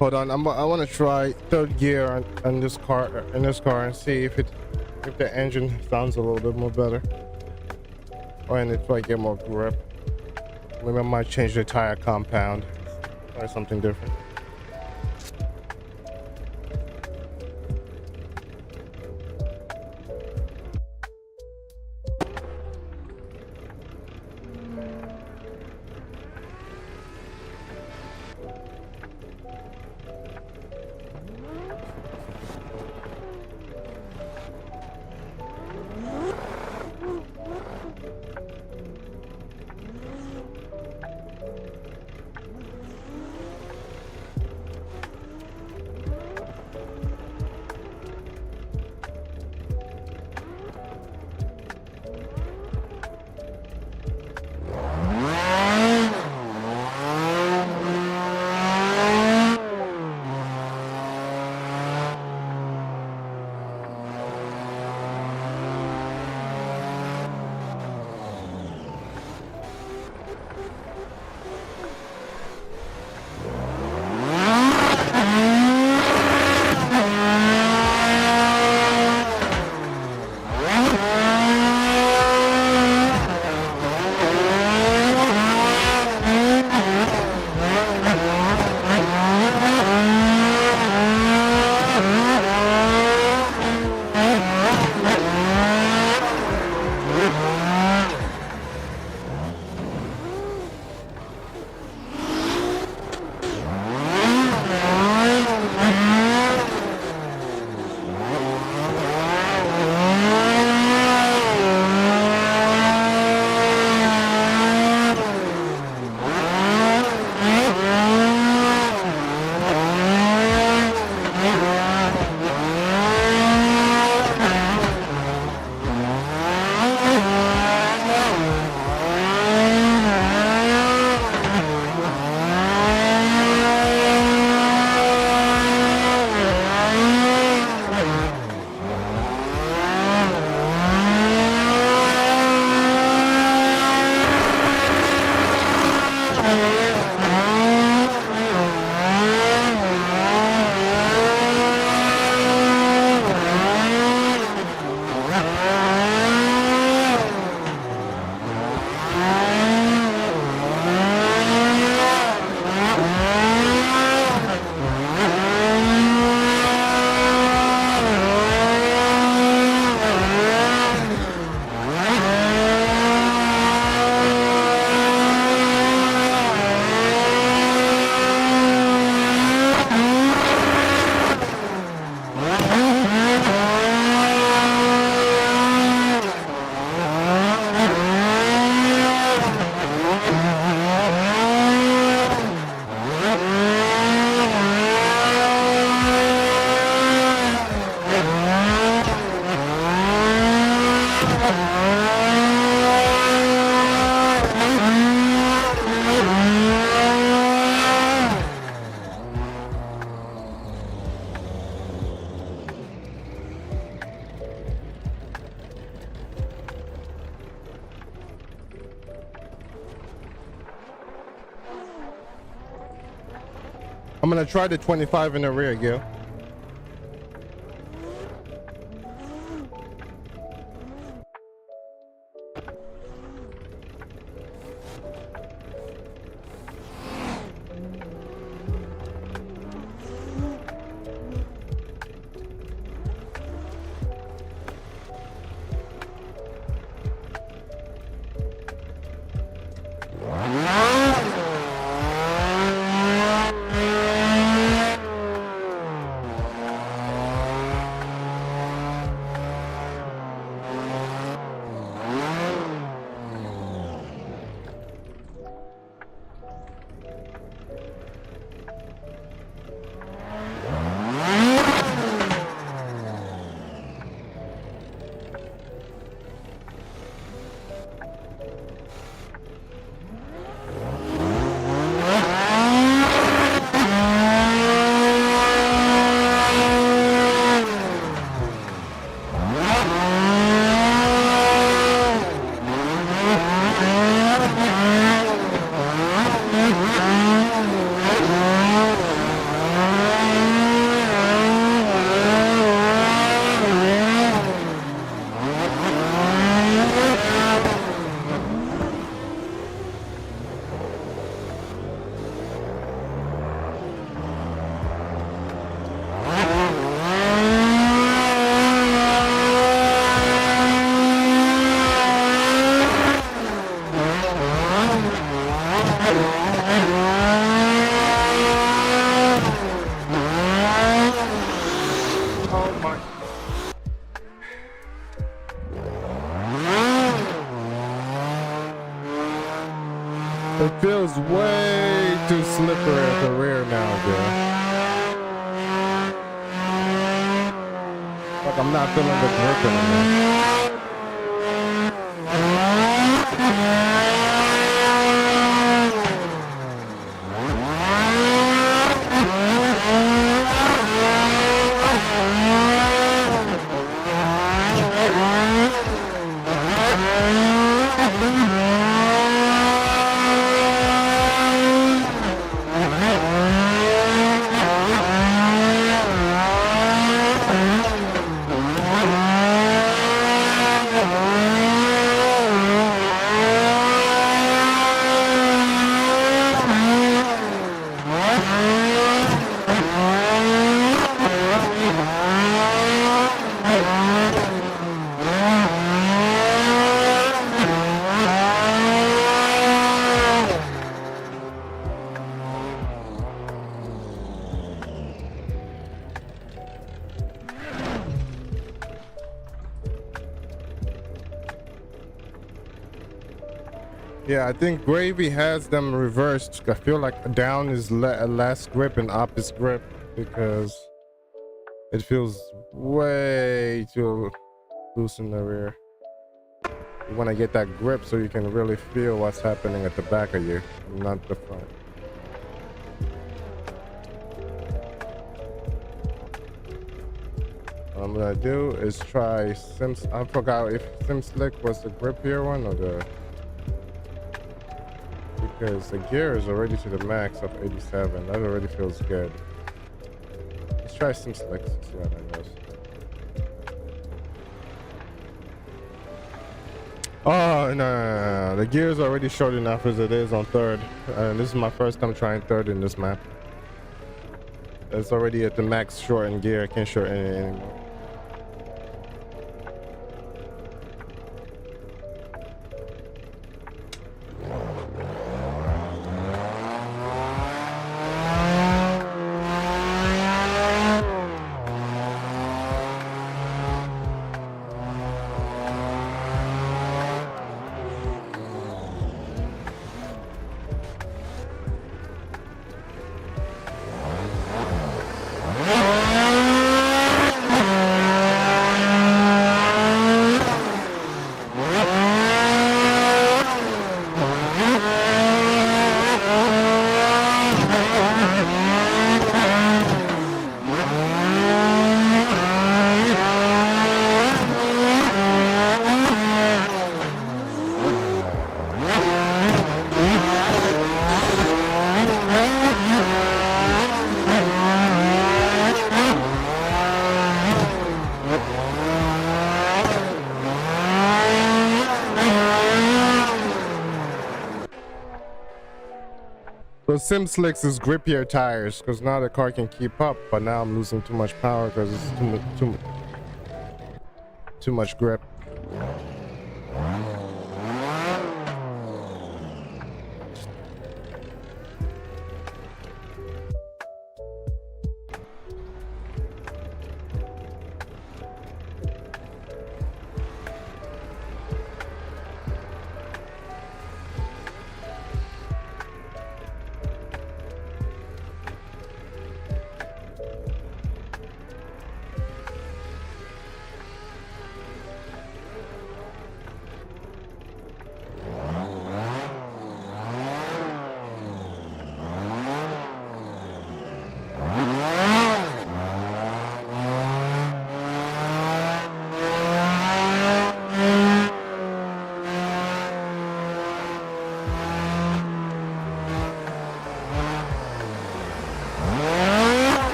Hold on, I want to try third gear on this car and see if the engine sounds a little bit more better. Oh, and if I get more grip, maybe I might change the tire compound or something different. I'm gonna try the 25 in the rear gear. It feels way too slippery at the rear now, dude. Like I'm not feeling the grip anymore. Yeah, I think Gravy has them reversed. I feel like down is less grip and up is grip because it feels way too loose in the rear. You want to get that grip so you can really feel what's happening at the back of you, not the front. What I'm gonna do is try Sims. I forgot if SimSlick was the grippier one or the. Because the gear is already to the max of 87. That already feels good. Let's try some slicks, see how that goes. Oh, no. The gear is already short enough as it is on third. This is my first time trying third in this map. It's already at the max shortened gear. I can't shorten it anymore. So Sim Slicks is grippier tires because now the car can keep up, but now I'm losing too much power because it's too much grip.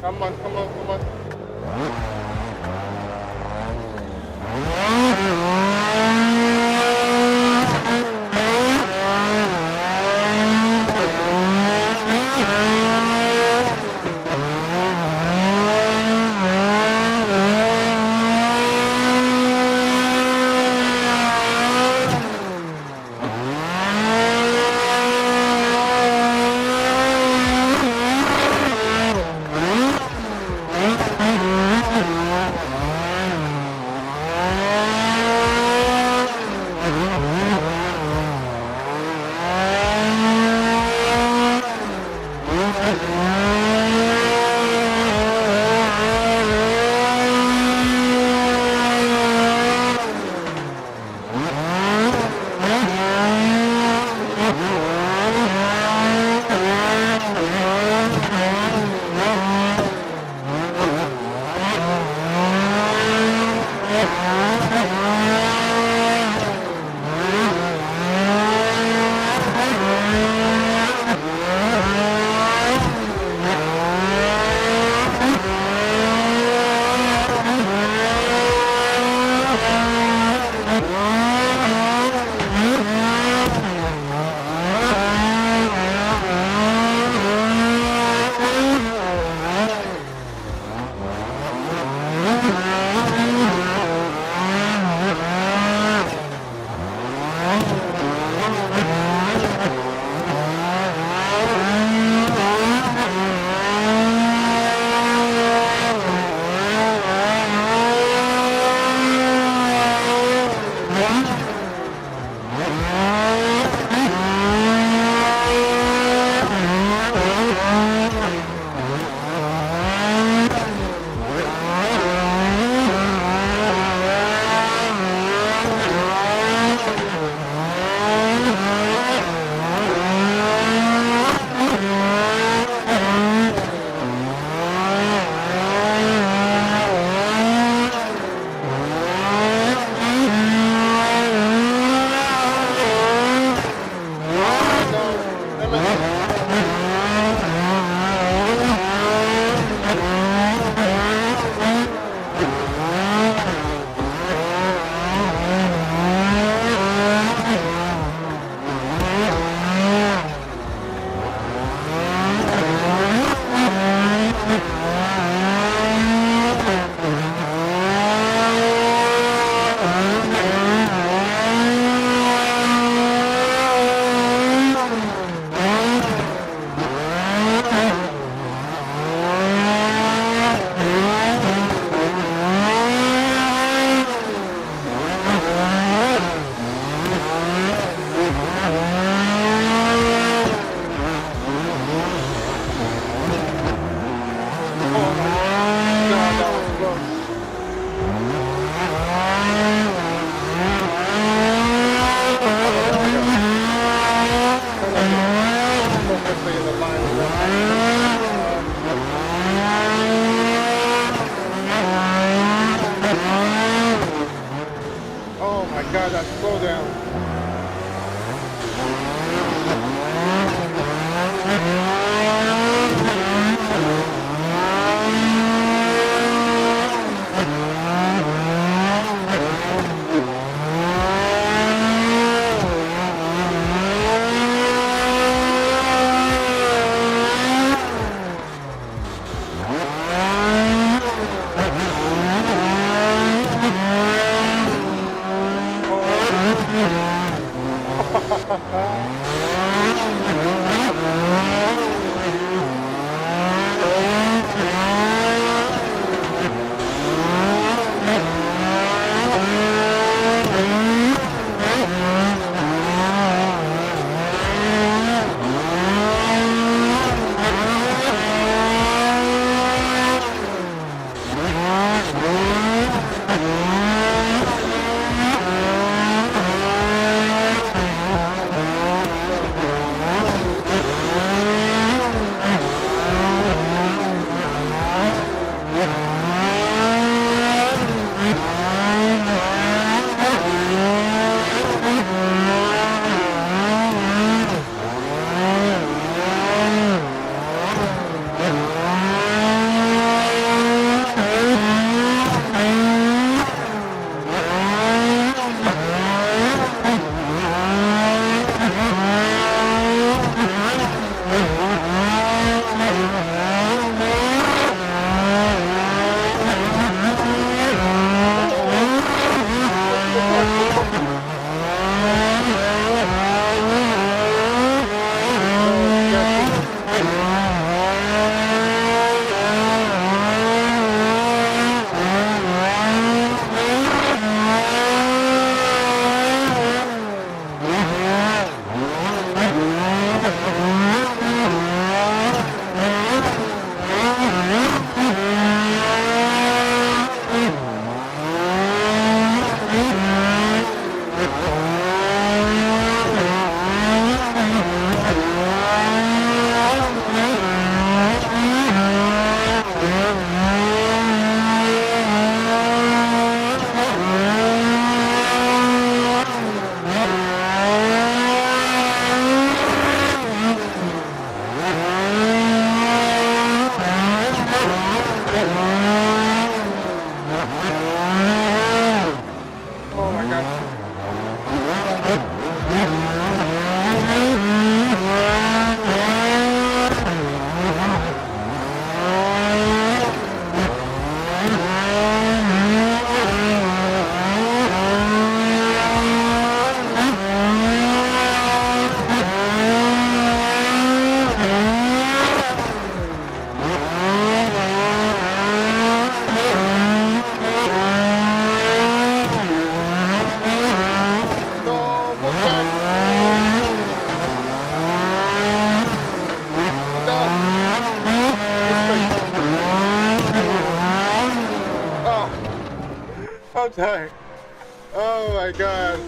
Come on, come on, come on. I'm tired. Oh my god.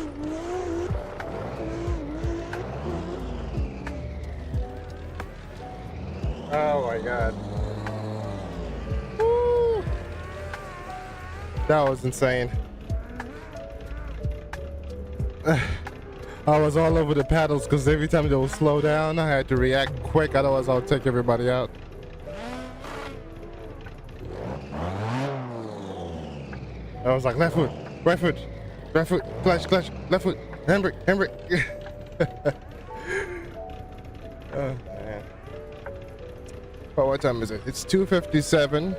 Oh my god. Woo. That was insane. I was all over the paddles because every time they would slow down, I had to react quick, otherwise I would take everybody out. I was like, left foot, right foot, clutch, left foot, handbrake. Oh man. But what time is it? It's 2:57.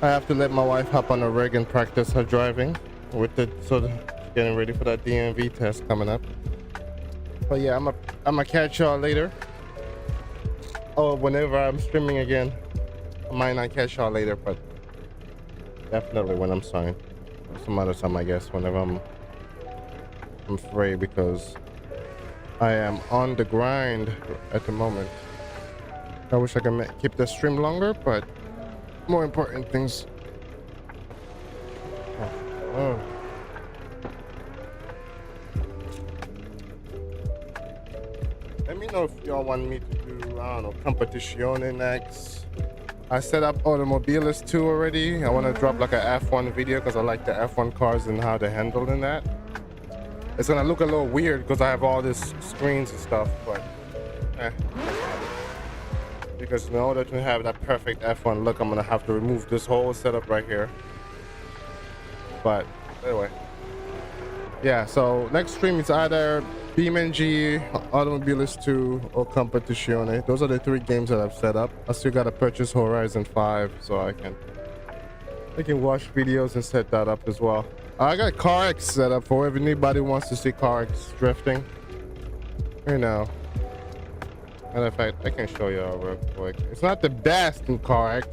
I have to let my wife hop on a rig and practice her driving with it, so getting ready for that DMV test coming up. But yeah, I'm gonna catch y'all later. Oh, whenever I'm streaming again. I might not catch y'all later, but definitely when I'm starting. Some other time, I guess, whenever I'm free, because I am on the grind at the moment. I wish I could keep the stream longer, but more important things. Oh. Let me know if y'all want me to do, I don't know, competizione next. I set up Automobiles 2 already. I want to drop like a F1 video because I like the F1 cars and how they handle in that. It's gonna look a little weird because I have all these screens and stuff, but because in order to have that perfect F1 look, I'm gonna have to remove this whole setup right here. But anyway, yeah, so next stream is either BeamNG, Automobiles 2, or Competizione. Those are the 3 games that I've set up. I still gotta purchase Horizon 5 so I can watch videos and set that up as well. I got CarX set up for if anybody wants to see CarX drifting. You know. Matter of fact, I can show y'all real quick. It's not the best in CarX.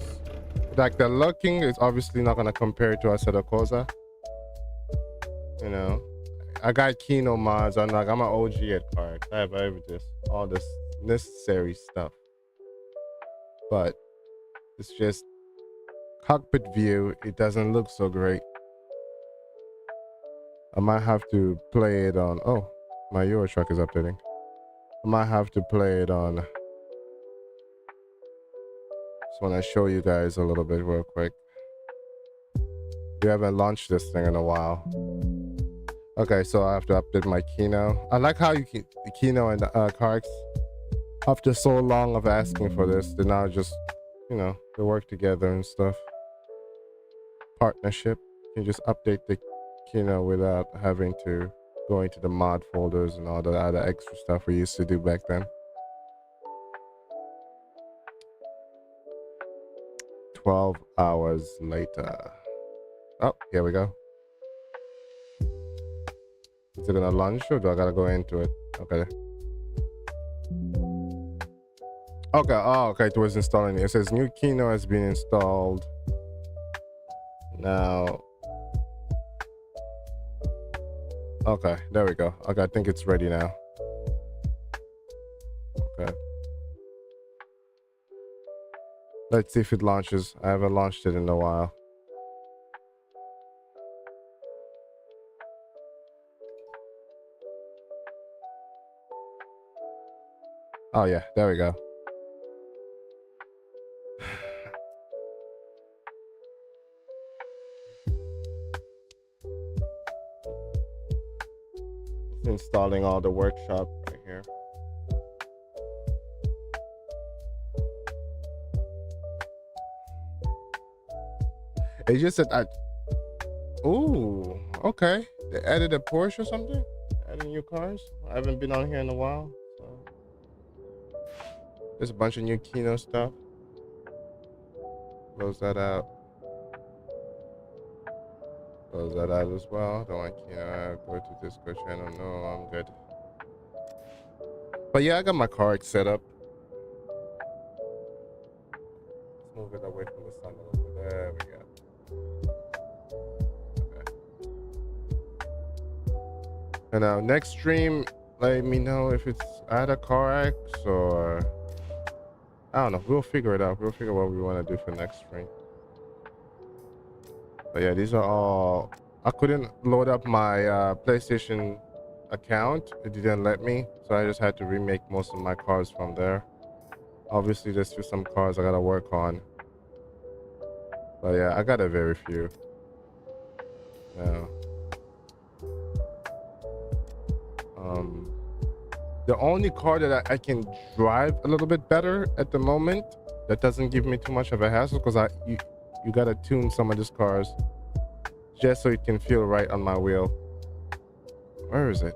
Like the looking is obviously not gonna compare to Assetto Corsa. You know. I got Kino mods. I'm an OG at CarX. I have all this necessary stuff. But it's just cockpit view. It doesn't look so great. I might have to play it on. Oh, my Euro truck is updating. I might have to play it on. Just want to show you guys a little bit real quick. We haven't launched this thing in a while. Okay, so I have to update my Kino. I like how you can the Kino and CarX, after so long of asking for this, they now just, you know, they work together and stuff. Partnership. You can just update the Kino without having to go into the mod folders and all the other extra stuff we used to do back then. 12 hours later. Oh, here we go. Is it gonna launch or do I gotta go into it? Okay. Okay, oh, okay, it was installing it. It says new Kino has been installed. Now. Okay, there we go. Okay, I think it's ready now. Okay. Let's see if it launches. I haven't launched it in a while. Oh yeah, there we go. It's installing all the workshop right here. It just said ooh, okay. They added a Porsche or something? Added new cars? I haven't been on here in a while. There's a bunch of new Kino stuff. Close that out. Close that out as well. Don't want Kino. Go to Discord channel. No, I'm good. But yeah, I got my CarX set up. Let's move it away from the sun a little bit. There we go. Okay. And now next stream, let me know if it's either CarX or I don't know. We'll figure it out. We'll figure what we want to do for next stream. But yeah, these are all I couldn't load up my PlayStation account. It didn't let me, so I just had to remake most of my cars from there. Obviously, there's still some cars I gotta work on. But yeah, I got a very few. Yeah. The only car that I can drive a little bit better at the moment that doesn't give me too much of a hassle, because you gotta tune some of these cars just so it can feel right on my wheel. Where is it?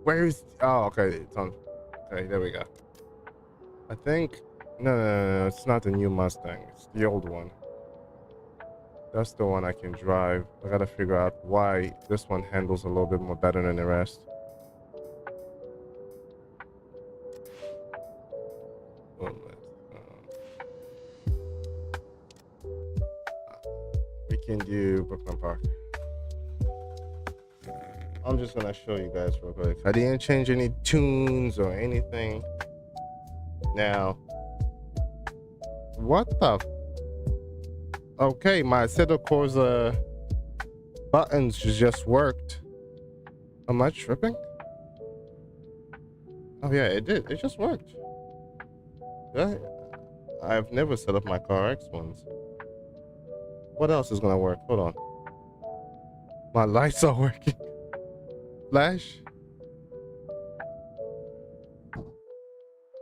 Where is? Oh, okay, it's on. Okay, there we go. I think no, it's not the new Mustang. It's the old one. That's the one I can drive. I gotta figure out why this one handles a little bit more better than the rest. We can do Brooklyn Park. I'm just gonna show you guys real quick. I didn't change any tunes or anything. Now, what the? Okay, my Assetto Corsa buttons just worked. Am I tripping? Oh yeah, it did. It just worked. Yeah, I've never set up my CarX ones. What else is gonna work? Hold on. My lights are working. Flash.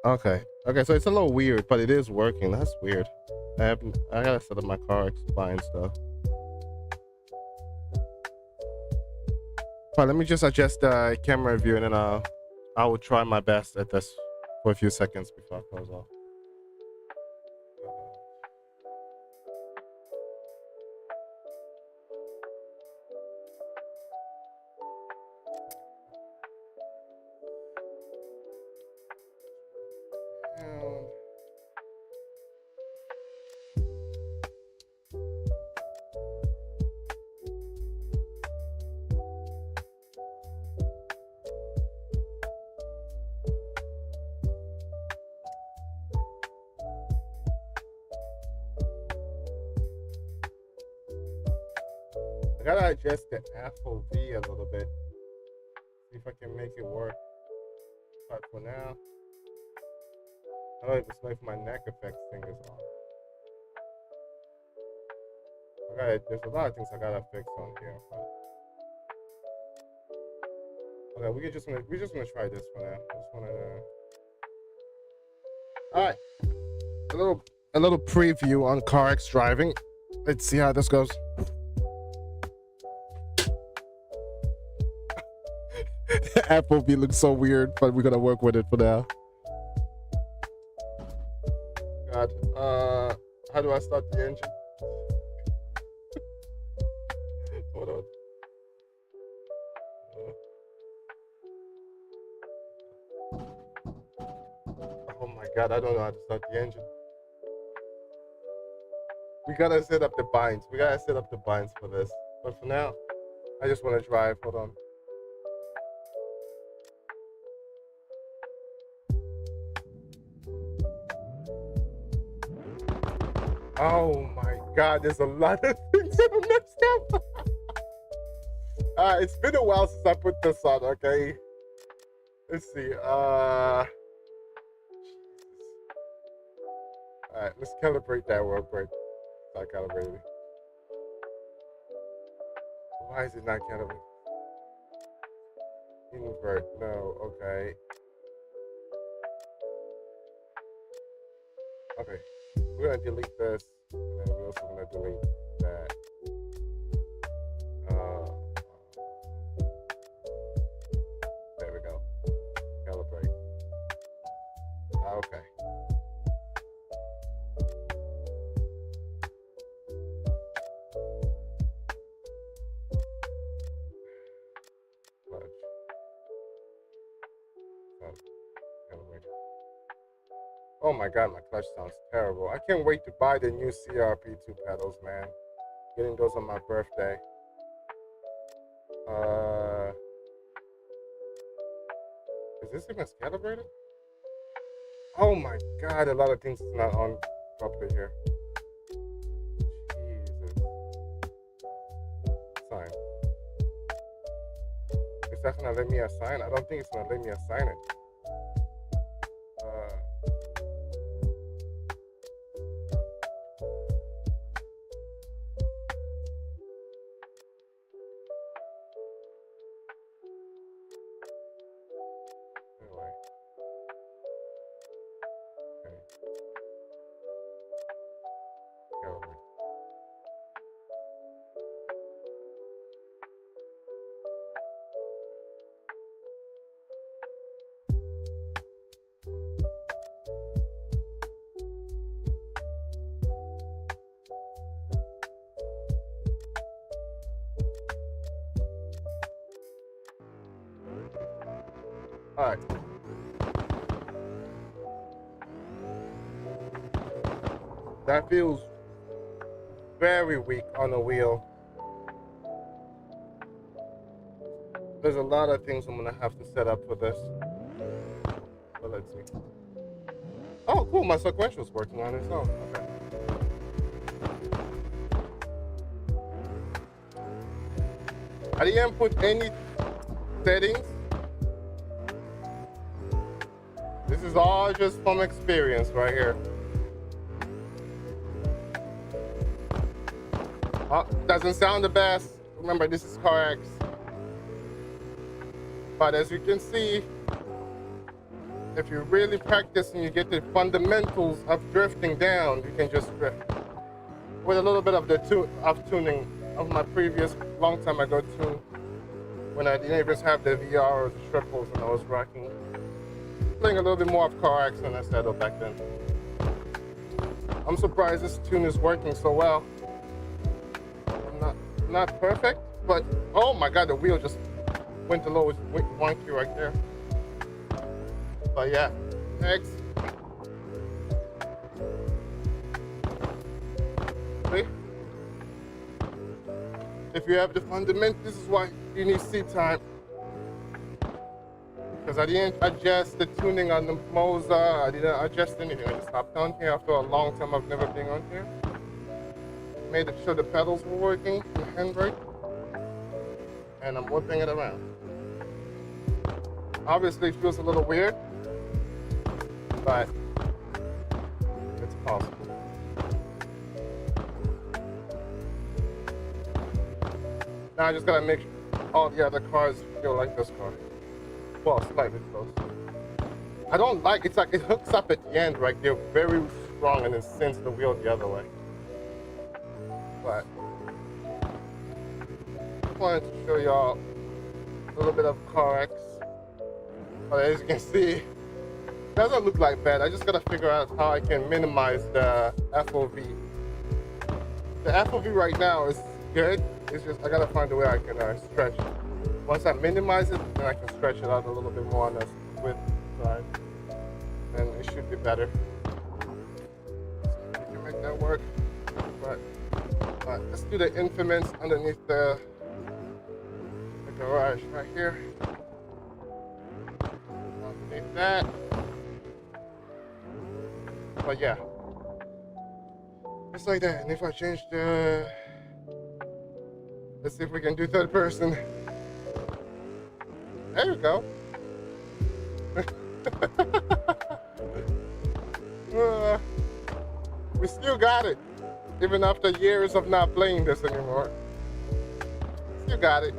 Okay. Okay, so it's a little weird, but it is working. That's weird. I gotta set up my CarX buying stuff. All right, let me just adjust the camera view, and then I will try my best at this for a few seconds before I close off. I gotta adjust the FOV a little bit. See if I can make it work. But for now, I don't even know if my neck effects thing is on. There's a lot of things I gotta fix on here. But okay, we're just gonna try this for now. I just wanna. All right, a little preview on CarX driving. Let's see how this goes. The FOV looks so weird, but we're gonna work with it for now. God, how do I start the engine? Hold on. Oh my God, I don't know how to start the engine. We gotta set up the binds. We gotta set up the binds for this. But for now, I just wanna drive. Hold on. Oh my God, there's a lot of things that are messed up. It's been a while since I put this on, okay? Let's see. Alright, let's calibrate that real quick. It's not calibrated. Why is it not calibrated? Invert, no, okay. Okay, we're gonna delete this, and then we're also gonna delete that. There we go. Calibrate. Okay. Oh my God, my clutch sounds terrible. I can't wait to buy the new CRP2 pedals, man. Getting those on my birthday. Is this even calibrated? Oh my God, a lot of things is not on properly here. Jesus. that gonna let me assign? I don't think it's gonna let me assign it. Anyway. Okay. Go over. All right. That feels very weak on the wheel. There's a lot of things I'm gonna have to set up for this. But let's see. Oh, cool. My sequential's working on its own. Okay. I didn't put any settings. This is all just from experience right here. Doesn't sound the best. Remember, this is CarX. But as you can see, if you really practice and you get the fundamentals of drifting down, you can just drift. With a little bit of the tuning of my previous long time ago tune, when I didn't even have the VR or the triples and I was rocking, playing a little bit more of CarX than Assetto back then. I'm surprised this tune is working so well. Not perfect, but oh my god, the wheel just went a little wonky right there. But yeah, next. See? If you have the fundamentals, this is why you need seat time. Because I didn't adjust the tuning on the MOZA, I didn't adjust anything. I just hopped on here after a long time I've never been on here. Made sure the pedals were working, the handbrake, and I'm whipping it around. Obviously it feels a little weird, but it's possible. Now I just gotta make all the other cars feel like this car. Well, slightly close. I don't like, it's like it hooks up at the end, right? They're very strong and it sends the wheel the other way. But I wanted to show y'all a little bit of CarX. But as you can see, it doesn't look like bad. I just gotta figure out how I can minimize the FOV. The FOV right now is good. It's just I gotta find a way I can stretch it. Once I minimize it, then I can stretch it out a little bit more on the width side. Then it should be better. So we can make that work. But let's do the infamous underneath the garage right here. Underneath that. But yeah, it's like that. And if I change the, let's see if we can do third person. There you go. We still got it. Even after years of not playing this anymore. Still got it.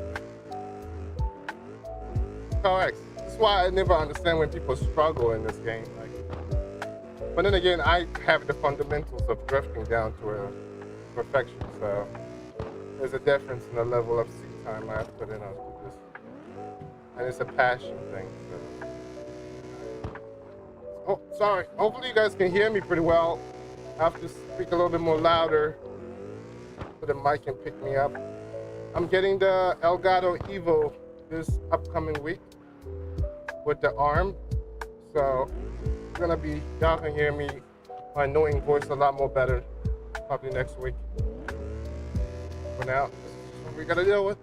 CarX. That's why I never understand when people struggle in this game. But then again, I have the fundamentals of drifting down to a perfection. So there's a difference in the level of seat time I have to put in on this. And it's a passion thing. So. Oh, sorry. Hopefully you guys can hear me pretty well. I have to speak a little bit more louder so the mic can pick me up. I'm getting the Elgato Evo this upcoming week with the arm. So it's gonna be, y'all can hear me, my annoying voice a lot more better probably next week. For now, this is what we gotta deal with.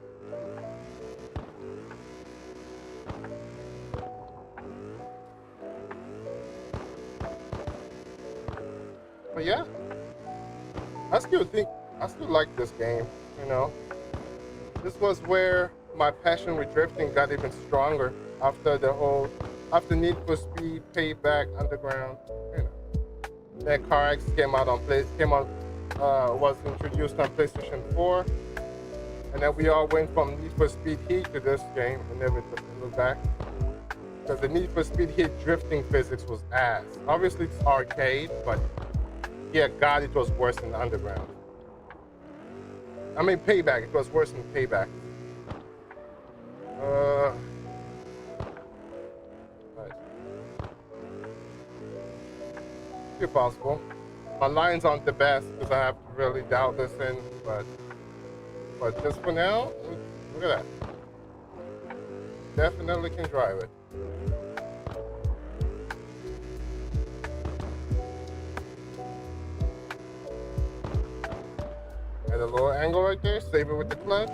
But yeah, I still like this game, you know. This was where my passion with drifting got even stronger after after Need for Speed, Payback, Underground. You know, then CarX was introduced on PlayStation 4, and then we all went from Need for Speed Heat to this game and never looked back. Because the Need for Speed Heat drifting physics was ass. Obviously it's arcade, but yeah, God, it was worse than Underground. I mean Payback, it was worse than Payback. Right. If possible. My lines aren't the best because I have to really dial this in, but just for now, look at that. Definitely can drive it. At a lower angle right there, save it with the clutch,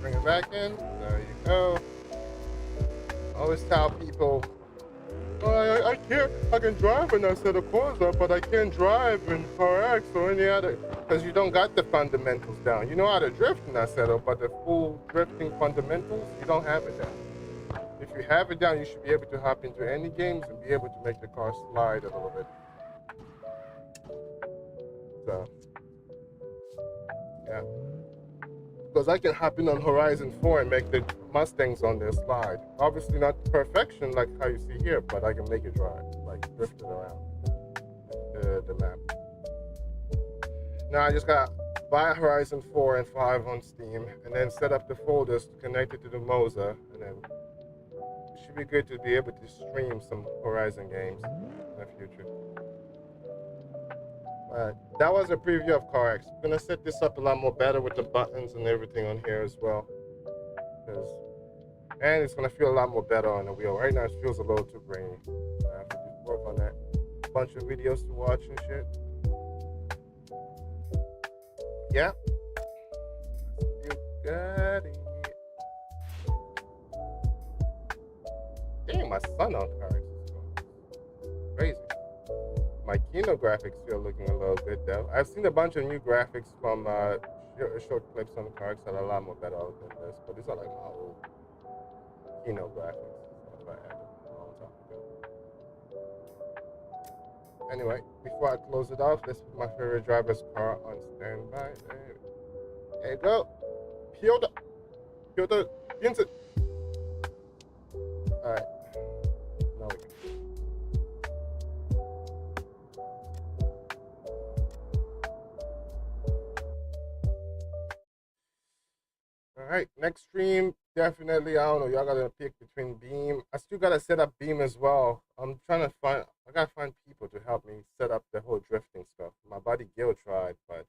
bring it back in, there you go. I always tell people, oh, I can't, I can drive in Assetto Corsa, but I can't drive in CarX or any other, because you don't got the fundamentals down. You know how to drift in Assetto, but the full drifting fundamentals, you don't have it down. If you have it down, you should be able to hop into any games and be able to make the car slide a little bit. So, yeah. Because I can hop in on Horizon 4 and make the Mustangs on there slide. Obviously not perfection like how you see here, but I can make it drive, like drift it around the map. Now I just got buy Horizon 4 and 5 on Steam, and then set up the folders to connect it to the MOZA, and then it should be good to be able to stream some Horizon games in the future. That was a preview of CarX. I'm gonna set this up a lot more better with the buttons and everything on here as well. And it's gonna feel a lot more better on the wheel. Right now it feels a little too grainy. I have to just work on that. Bunch of videos to watch and shit. Yeah. You got it. Damn, my son on CarX is crazy. My Kino graphics feel looking a little good though. I've seen a bunch of new graphics from short clips on the CarX that are a lot more better than this, but these are like my old Kino graphics. That's why I added a long time ago. Anyway, before I close it off, let's put my favorite driver's car on standby. There you go. Piotr, Vincent. Alright. Now we can. Alright, next stream, definitely, I don't know, y'all gotta pick between Beam. I still gotta set up Beam as well. I'm trying to find, I gotta find people to help me set up the whole drifting stuff. My buddy Gil tried, but,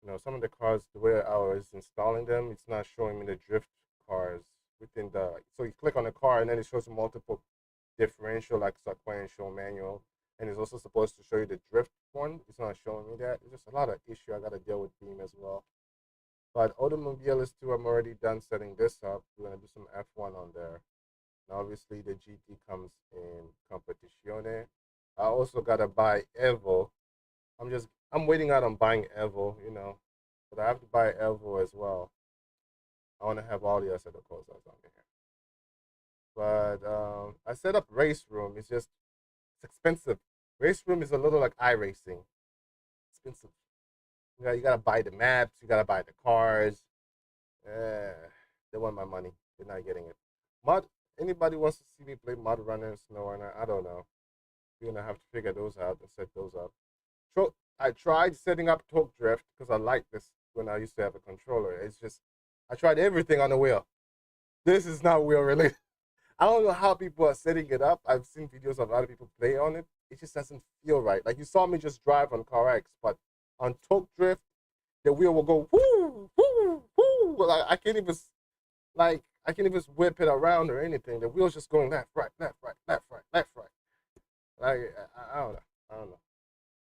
you know, some of the cars, the way I was installing them, it's not showing me the drift cars within the, so you click on the car and then it shows you multiple differential, like sequential, manual, and it's also supposed to show you the drift one. It's not showing me that. It's just a lot of issue I gotta deal with Beam as well. But Automobiles 2, I'm already done setting this up. We're gonna do some F1 on there. And obviously the GT comes in Competizione. I also gotta buy Evo. I'm waiting out on buying Evo, you know. But I have to buy Evo as well. I wanna have all the Assetto Corsas on here. But I set up Race Room. It's expensive. Race Room is a little like iRacing. Expensive. You gotta buy the maps, you gotta buy the cars. They want my money. They're not getting it. Anybody wants to see me play Mud Runner and Snow Runner? I don't know. We're gonna have to figure those out and set those up. I tried setting up Torque Drift because I liked this when I used to have a controller. It's just I tried everything on the wheel. This is not wheel related. I don't know how people are setting it up. I've seen videos of other people play on it. It just doesn't feel right. Like you saw me just drive on CarX, but on Torque Drift, the wheel will go whoo, whoo, whoo. Like I can't even whip it around or anything. The wheel's just going left, right, left, right, left, right, left, right. Like I don't know. I don't know.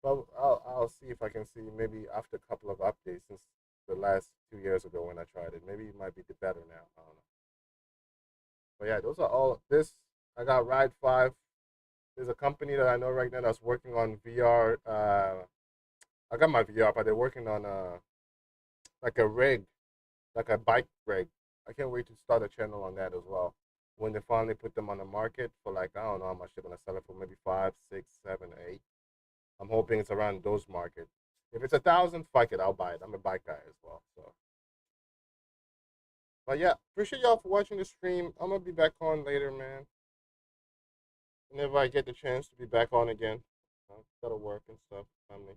But I'll see if I can see maybe after a couple of updates since the last 2 years ago when I tried it. Maybe it might be better now. I don't know. But yeah, those are all this. I got Ride 5. There's a company that I know right now that's working on VR. I got my VR, but they're working on like a rig, like a bike rig. I can't wait to start a channel on that as well. When they finally put them on the market for like, I don't know how much they're gonna sell it for, maybe 5, 6, 7, 8. I'm hoping it's around those markets. If it's 1,000, fuck it, I'll buy it. I'm a bike guy as well. So, but yeah, appreciate y'all for watching the stream. I'm gonna be back on later, man. Whenever I get the chance to be back on again, gotta work and stuff, family.